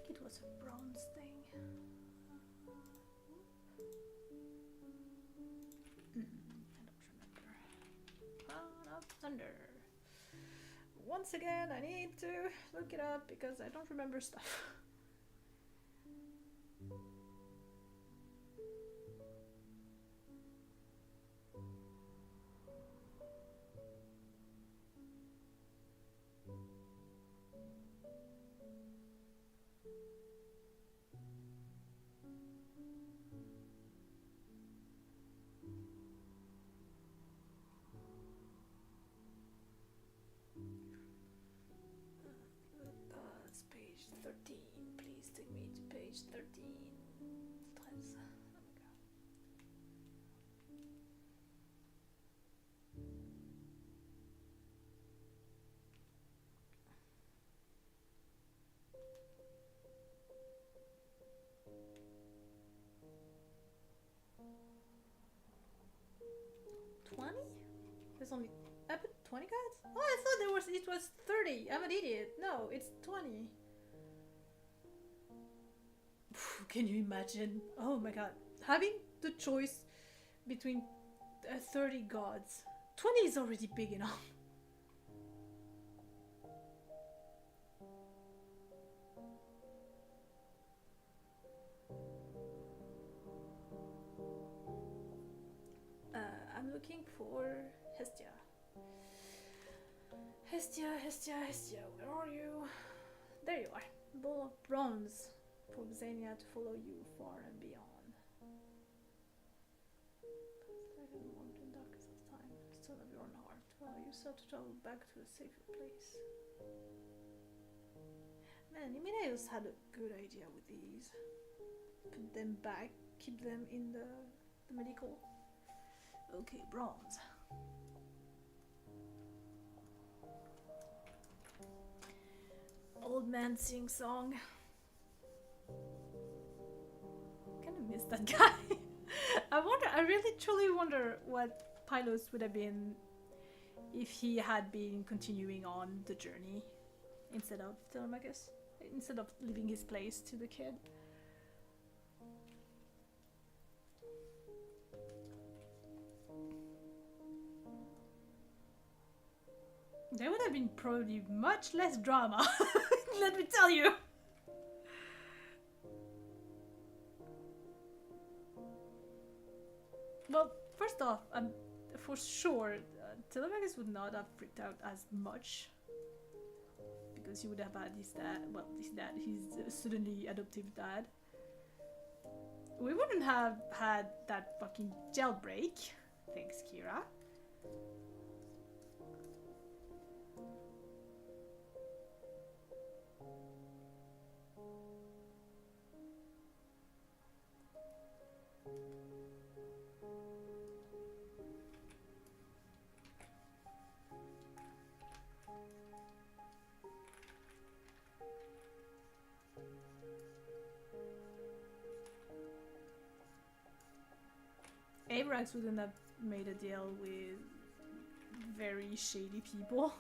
It was a bronze thing. I don't remember. Crown of Thunder. Once again, I need to look it up because I don't remember stuff. It's page 13. Please take me to page 13. 13. Oh my god. 20? There's only 20 cards? Oh, I thought it was 30. I'm an idiot. No, it's 20. Can you imagine? Oh my god. Having the choice between 30 gods. 20 is already big enough. I'm looking for Hestia. Hestia, where are you? There you are. Ball of bronze for Xenia to follow you far and beyond. I didn't want in darkest of time, son of your heart, to allow yourself to travel back to a safer place. Man, Imeneus had a good idea with these. Put them back, keep them in the medical. Okay, bronze. Old man sing song. Kinda miss that guy. I really truly wonder what Pylos would have been if he had been continuing on the journey instead of Telemachus, instead of leaving his place to the kid. There would have been probably much less drama, let me tell you. Well, first off, for sure, Telemachus would not have freaked out as much because he would have had his suddenly adoptive dad. We wouldn't have had that fucking jailbreak. Thanks, Kira. Abrax wouldn't have made a deal with very shady people.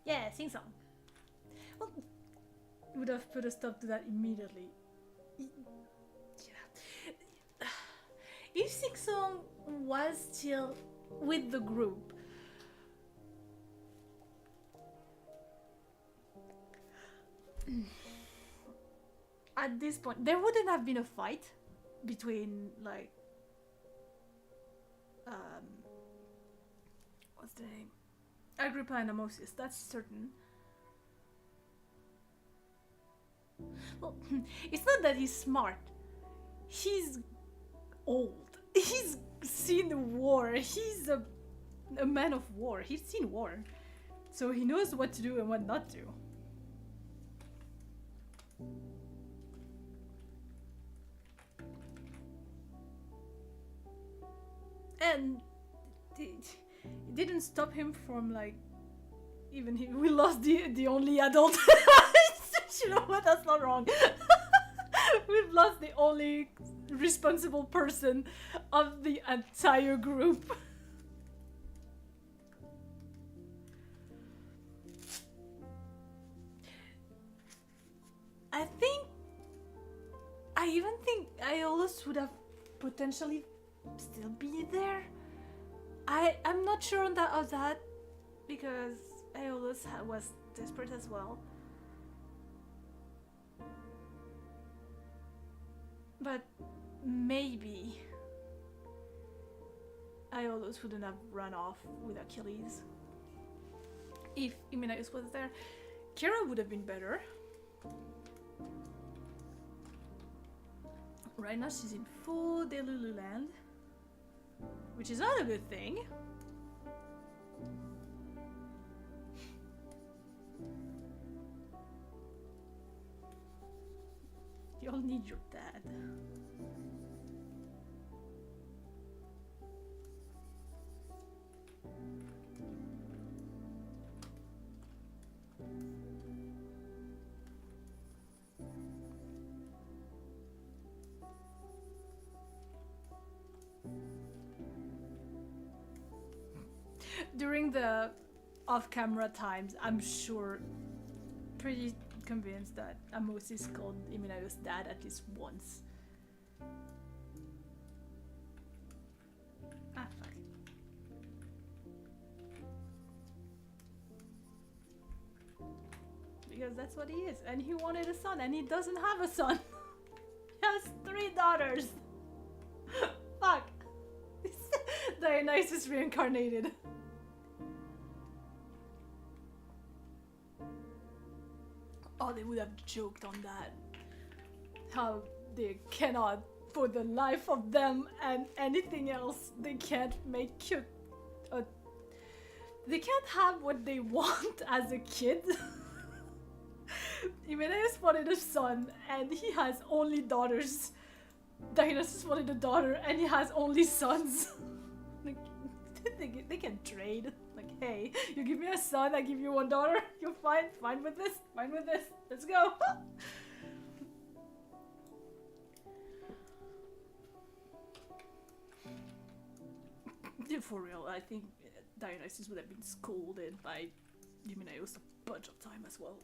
Yeah, sing song. Well, would have put a stop to that immediately. Yeah. If sing song was still with the group, at this point, there wouldn't have been a fight between like what's the name? Agrippa and Amosis, that's certain. Well, it's not that he's smart. He's old. He's seen war. He's a man of war. He's seen war. So he knows what to do and what not to. And it didn't stop him from like even we lost the only adult. You know what? That's not wrong. We've lost the only responsible person of the entire group. I even think Iolus would have potentially still be there. I'm not sure on that because Iolus was desperate as well. But maybe Iolus wouldn't have run off with Achilles if Hymenaeus was there. Kira would have been better. Right now she's in full Delulu land, which is not a good thing. You all need your dad. During the off-camera times, I'm sure, pretty convinced that Amosis called Hymenaeus dad at least once. Ah, fuck. Because that's what he is, and he wanted a son, and he doesn't have a son. He has 3 daughters. Fuck. Dionysus reincarnated. Oh, they would have joked on that. How they cannot, for the life of them and anything else, they can't make cute. They can't have what they want as a kid. Hymenaeus wanted a son, and he has only daughters. Dionysus wanted a daughter, and he has only sons. Like, they can trade. Like, hey, you give me a son, I give you 1 daughter. You're fine with this, fine with this. Let's go. For real, I think Dionysus would have been scolded by Hymenaeus a bunch of time as well.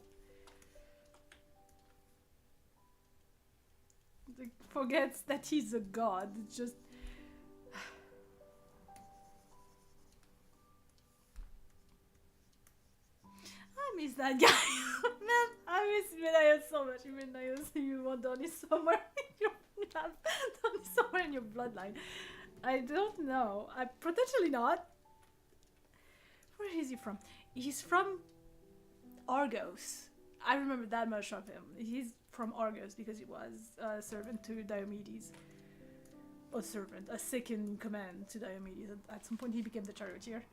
Like, forgets that he's a god. It's just I miss that guy. Man, I miss Hymenaeus so much. Hymenaeus, you want Donnie somewhere in your Donnie somewhere in your bloodline. I don't know. Potentially not. Where is he from? He's from Argos. I remember that much of him. He's from Argos because he was a servant to Diomedes. A servant, a second command to Diomedes. At some point he became the charioteer.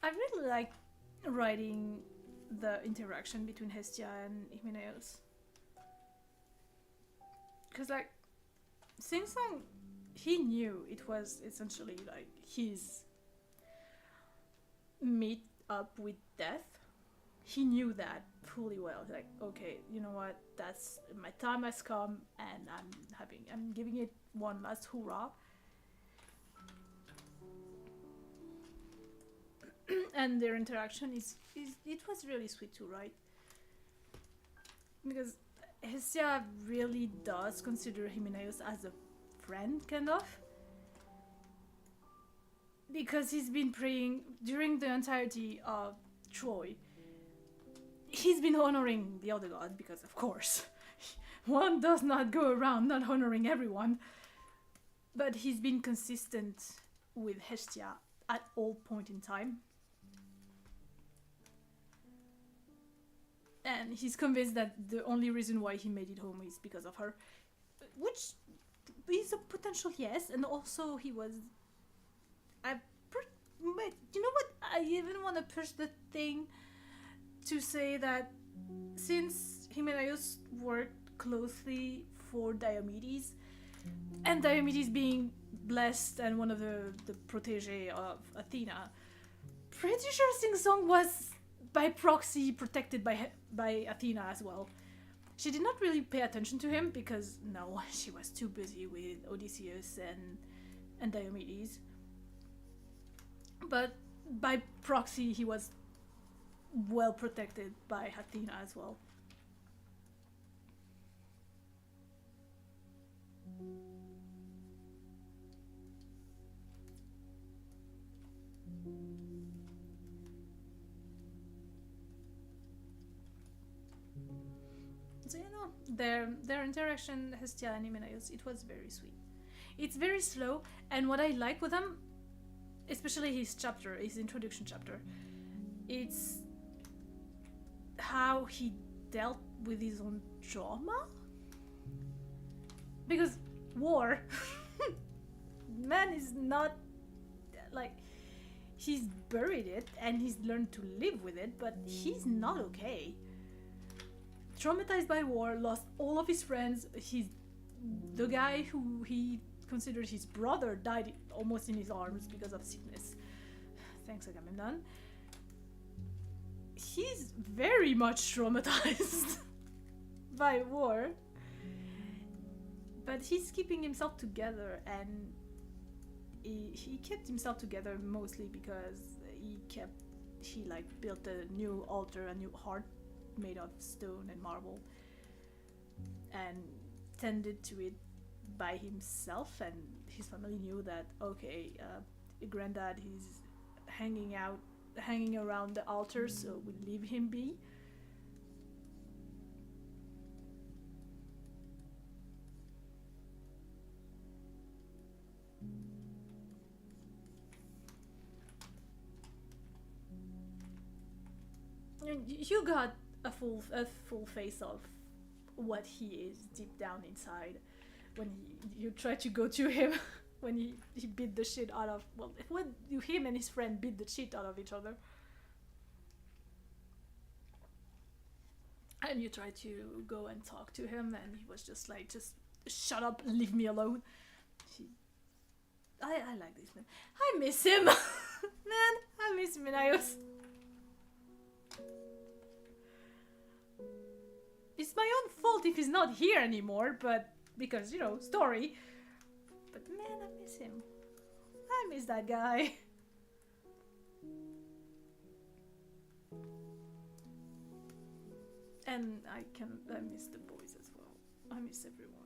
I really like writing the interaction between Hestia and Hymenaeus. Because, like, Sing Song, he knew it was essentially, like, his meat up with death, he knew that fully well. Like, okay, you know what? That's my time has come, and I'm giving it one last hurrah. And their interaction is it was really sweet too, right? Because Hestia really does consider Hymenaeus as a friend, kind of. Because he's been praying during the entirety of Troy. He's been honoring the other god because, of course, one does not go around not honoring everyone. But he's been consistent with Hestia at all point in time. And he's convinced that the only reason why he made it home is because of her. Which is a potential yes, and also he was... But you know what? I even want to push the thing to say that since Hymenaeus worked closely for Diomedes, and Diomedes being blessed and one of the protege of Athena, pretty sure Sing Song was by proxy protected by Athena as well. She did not really pay attention to him because, no, she was too busy with Odysseus and Diomedes. But by proxy, he was well protected by Athena as well. So you know, their interaction, Hestia and Hymenaeus, it was very sweet. It's very slow, and what I like with them, especially his introduction chapter, it's how he dealt with his own trauma. Because war, man is not like, he's buried it and he's learned to live with it, but he's not okay. Traumatized by war, lost all of his friends. The guy who he considered his brother died almost in his arms because of sickness. Thanks, Agamemnon. He's very much traumatized by war, but he's keeping himself together, and he kept himself together mostly because he like built a new altar, a new heart made of stone and marble, and tended to it by himself. And his family knew that, okay, granddad, he's hanging around the altar, so we leave him be. You got a full face of what he is deep down inside when you try to go to him when he beat the shit out of, well, when him and his friend beat the shit out of each other, and you try to go and talk to him, and he was just like, just shut up, leave me alone. I like this man. I miss him. Man, I miss Hymenaeus. It's my own fault if he's not here anymore, but because, you know, story. But man, I miss him. I miss that guy. And I miss the boys as well. I miss everyone.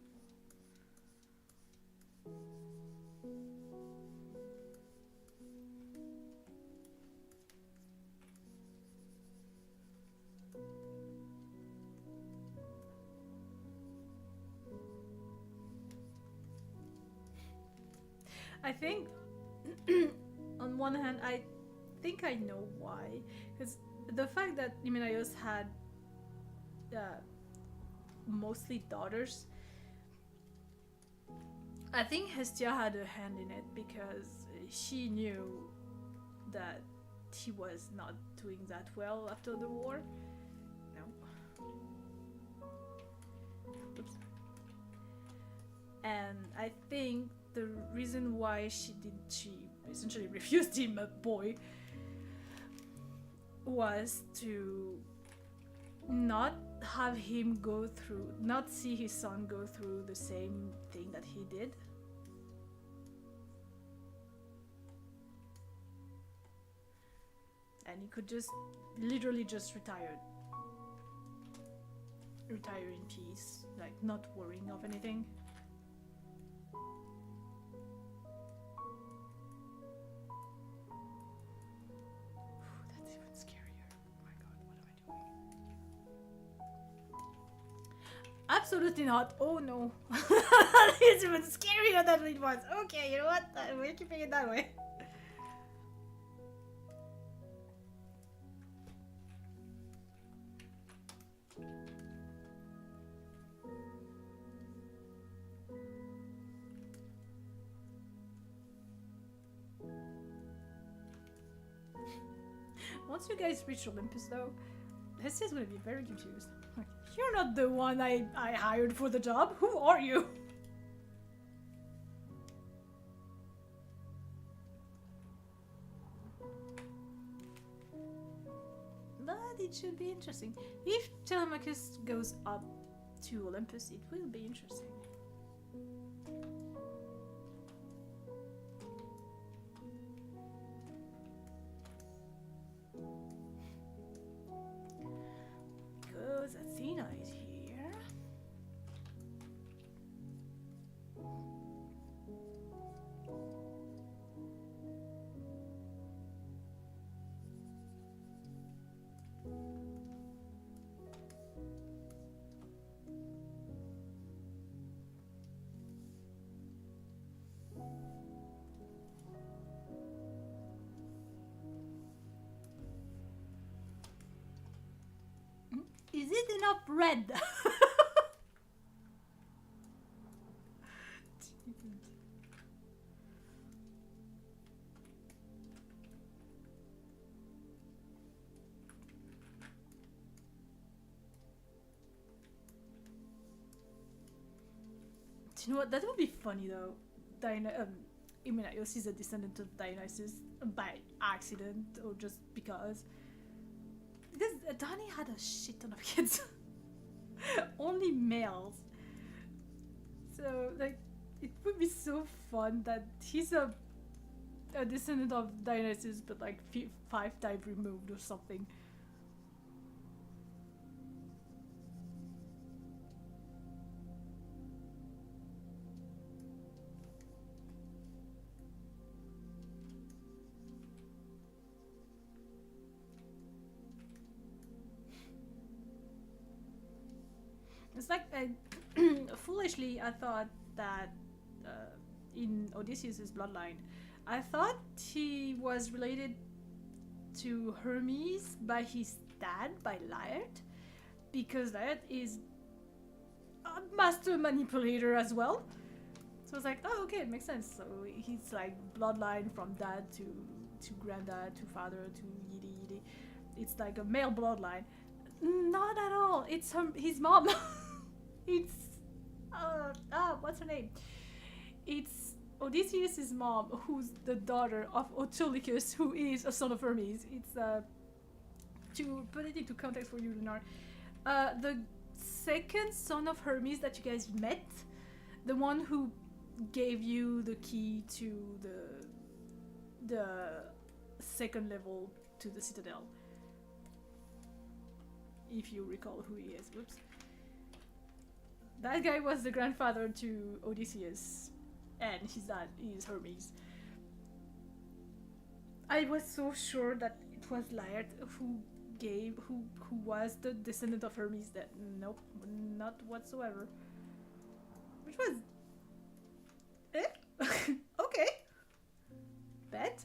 I think, on one hand, I think I know why. Because the fact that Hymenaeus had mostly daughters, I think Hestia had a hand in it, because she knew that he was not doing that well after the war. No. Oops. And I think the reason why she essentially refused him a boy was to not have him go through, not see his son go through the same thing that he did. And he could just literally just retire in peace, like not worrying of anything. That's even scarier. Oh my god, what am I doing? Absolutely not. Oh no. It's even scarier than it was. Okay, you know what? We're keeping it that way. Once you guys reach Olympus though, Hestia's gonna be very confused. Like, you're not the one I hired for the job. Who are you? But it should be interesting. If Telemachus goes up to Olympus, it will be interesting. Because Athena is here. Is it enough red? Do you know what? That would be funny though. Hymenaios is a descendant of Dionysus by accident or just because. Because Dani had a shit ton of kids. Only males. So, like, it would be so fun that he's a descendant of Dionysus, but like 5 times removed or something. It's like, foolishly, I thought that in Odysseus' bloodline, I thought he was related to Hermes by his dad, by Laert, because Laert is a master manipulator as well. So I was like, oh, okay, it makes sense. So he's like bloodline from dad to granddad to father to yidi yidi. It's like a male bloodline. Not at all. It's his mom. It's what's her name? It's Odysseus' mom, who's the daughter of Autolycus, who is a son of Hermes. It's to put it into context for you, Lunar, the second son of Hermes that you guys met, the one who gave you the key to the second level to the Citadel. If you recall who he is. Whoops. That guy was the grandfather to Odysseus, and his dad is Hermes. I was so sure that it was Laert who was the descendant of Hermes. That nope, not whatsoever. Which was okay. Bet.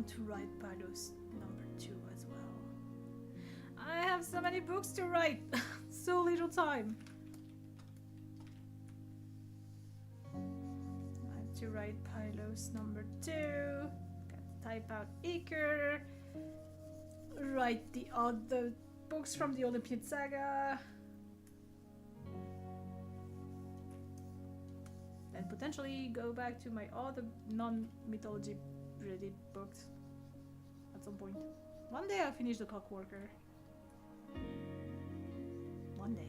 to write Palos #2 as well. I have so many books to write, so little time. I have to write Pylos #2. Got to type out Iker. Write the other books from the Olympiad Saga. And potentially go back to my other non-mythology related books at some point. One day I'll finish the Clockworker. One day.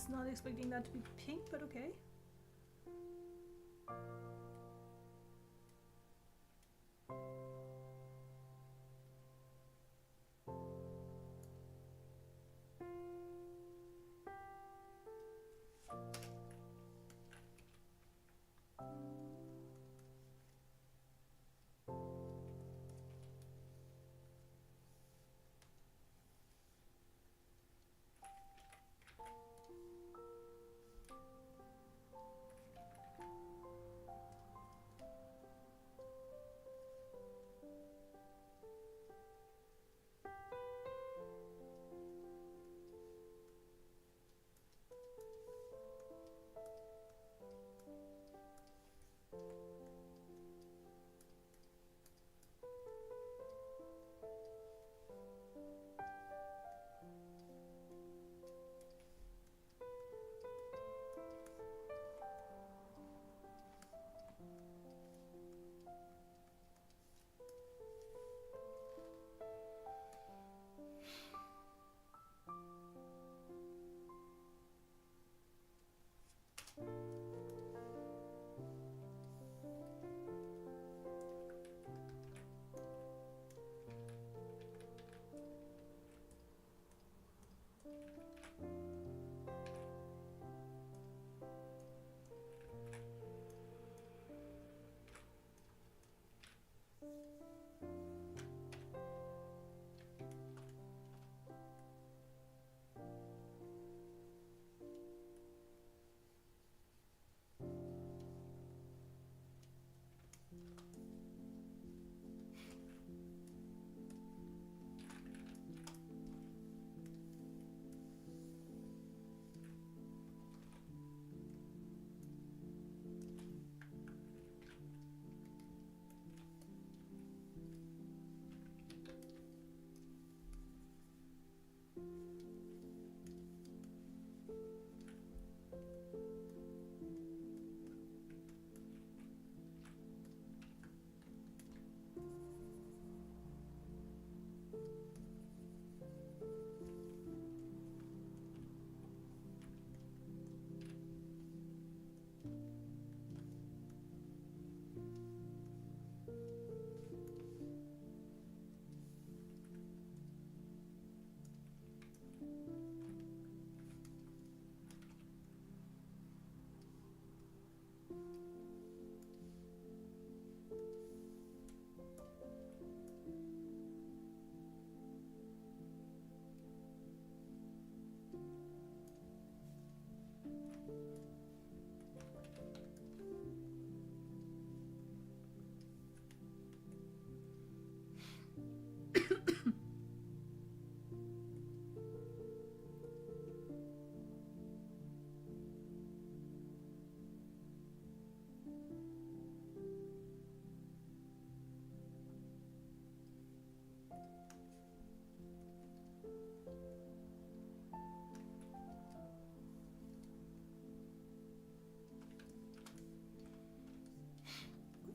was not expecting that to be pink, but okay.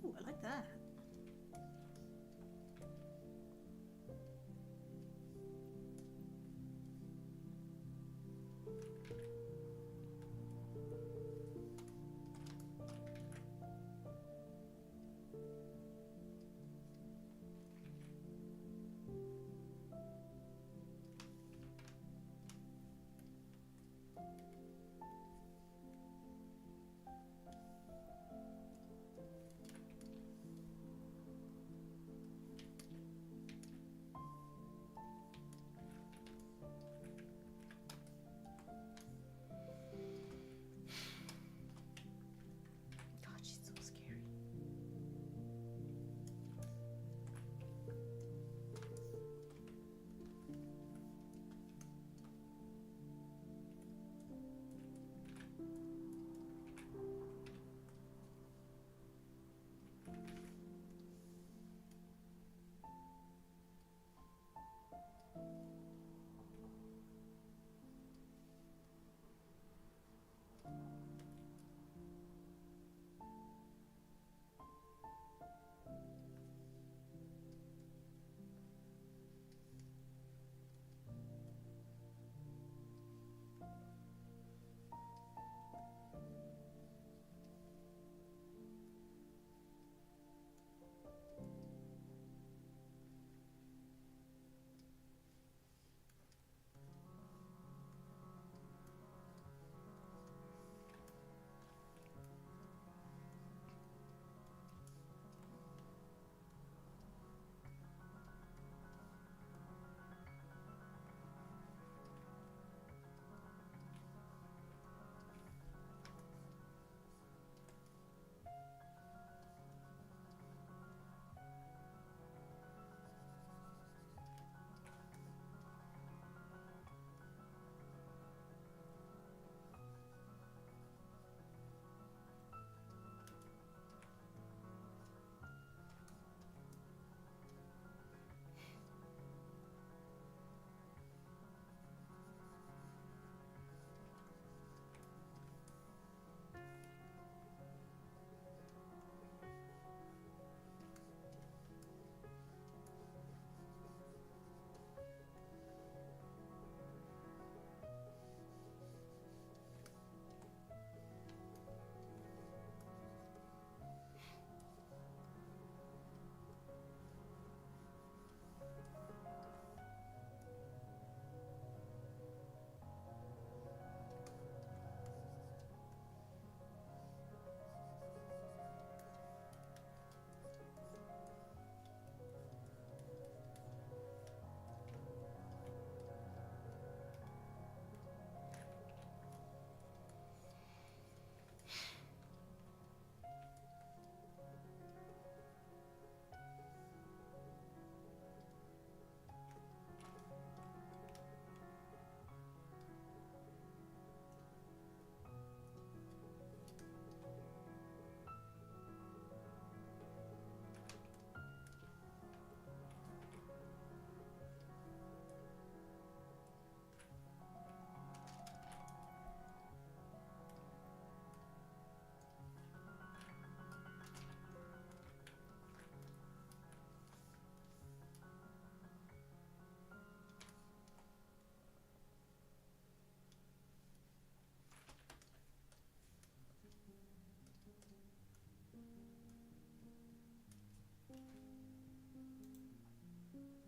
Ooh, I like that.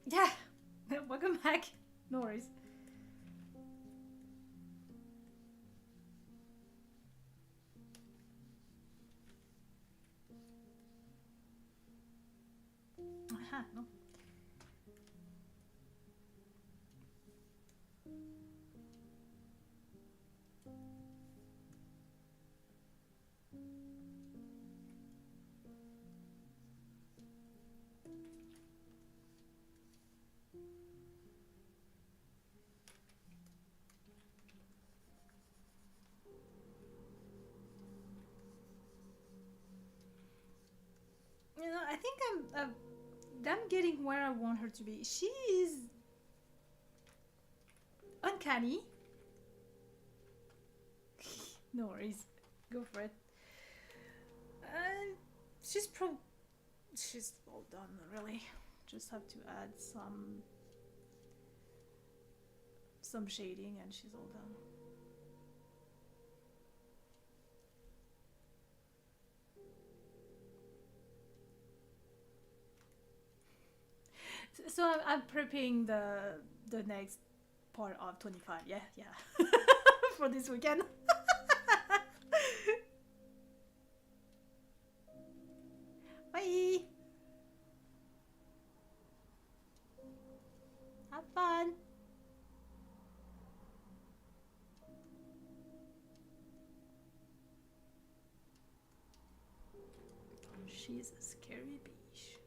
Yeah, welcome back. No worries. Aha, no. You know, I think I'm getting where I want her to be. She is uncanny. No worries, go for it. She's she's all done really. Just have to add some shading and she's all done. So I'm prepping the next part of 25. Yeah, for this weekend. Bye. Have fun. She's a scary bitch.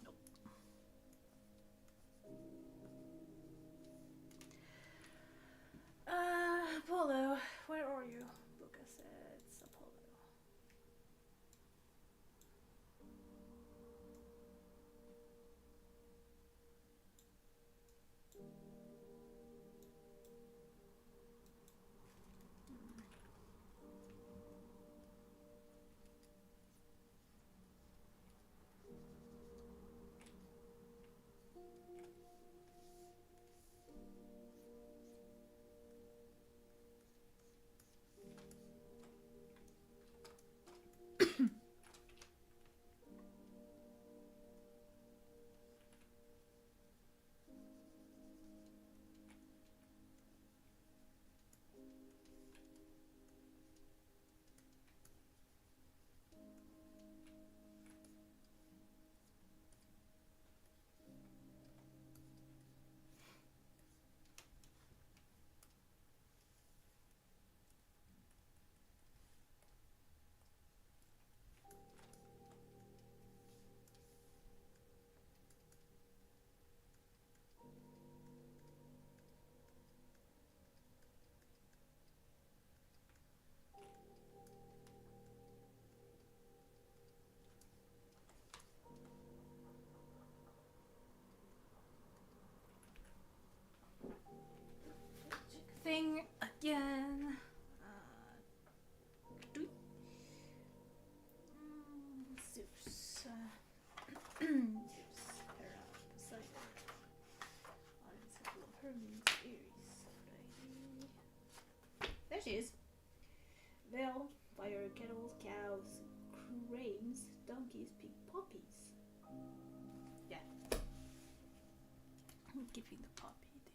Nope. Apollo, where are you? Book assets, Apollo. Thing again. Zeus. Zeus. Hera. Poseidon. Article of Hermes. Ares. Aphrodite. There she is. Veil. Fire. Kettles. Cows. Cranes. Donkeys. Pig. Poppies. Yeah. I'm giving the poppy thing.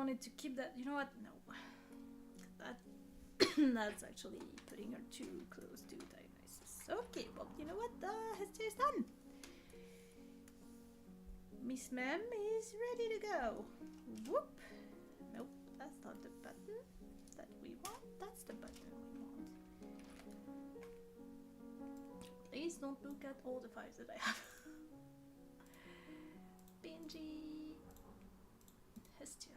wanted to keep that. You know what? No. That that's actually putting her too close to Dionysus. Okay, well, you know what? Hestia is done. Miss Mem is ready to go. Whoop. Nope, that's not the button that we want. That's the button we want. Please don't look at all the files that I have. Benji. Hestia.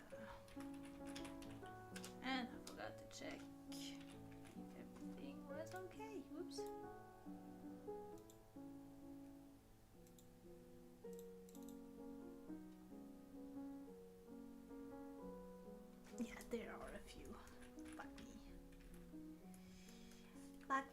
And I forgot to check if everything was okay. Whoops. Yeah, there are a few. Fuck me. Fuck.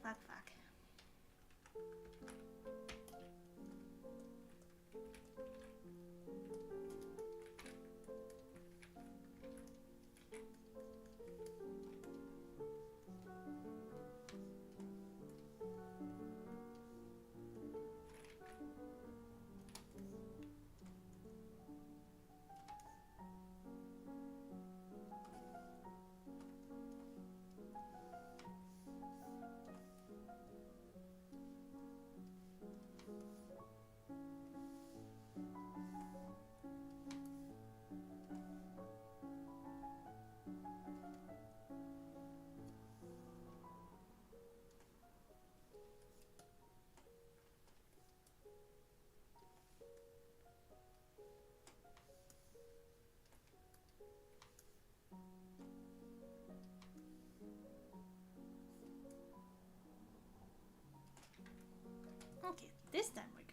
Okay, this time we're good.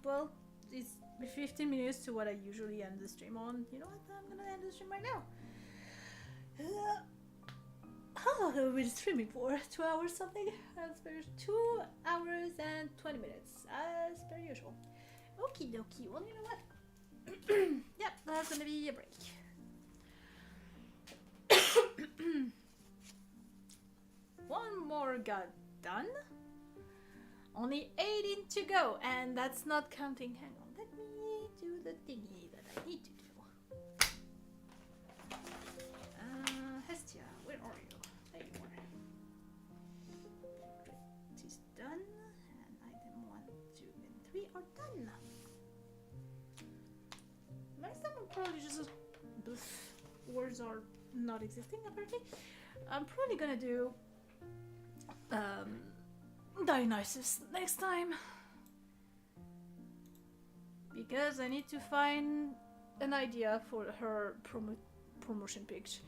Well, it's 15 minutes to what I usually end the stream on. You know what? I'm gonna end the stream right now. How long have we been streaming for? 2 hours something? That's per 2 hours and 20 minutes, as per usual. Okie dokie. Well, you know what? Yep, that's gonna be a break. One more got done. Only 18 to go, and that's not counting. Hang on, let me do the thingy that I need to do. Hestia, where are you? There you are. It is done, and item 1, 2, and 3 are done. Next time I'm probably just... words are not existing, apparently. I'm probably gonna do... Dionysus next time, because I need to find an idea for her promotion picture.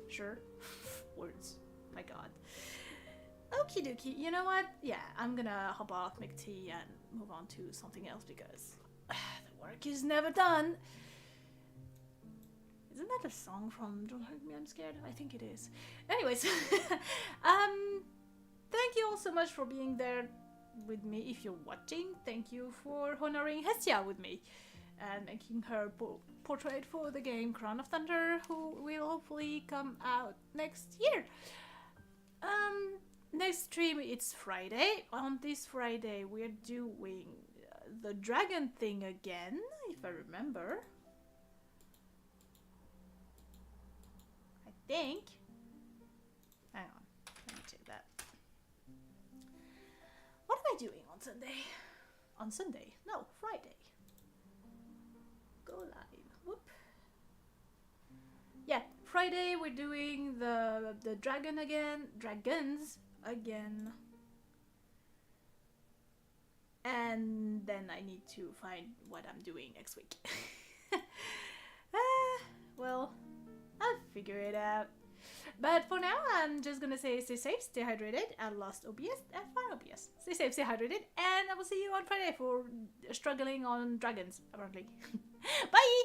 Sure. Words, my god. Okie dokie, you know what? Yeah, I'm gonna hop off, make tea, and move on to something else because the work is never done. Isn't that a song from Don't Hurt Me, I'm Scared? I think it is. Anyways, thank you all so much for being there with me. If you're watching, thank you for honoring Hestia with me and making her portrait for the game Crown of Thunder, who will hopefully come out next year. Next stream, it's Friday. On this Friday, we're doing the dragon thing again, if I remember. I think. Hang on, let me check that. What am I doing on Sunday? On Sunday? No, Friday. Go live. Whoop. Yeah, Friday we're doing the dragons again. And then I need to find what I'm doing next week. Well, I'll figure it out. But for now, I'm just gonna say stay safe, stay hydrated, and lost OBS, and fine OBS. Stay safe, stay hydrated, and I will see you on Friday for struggling on dragons, apparently. Bye!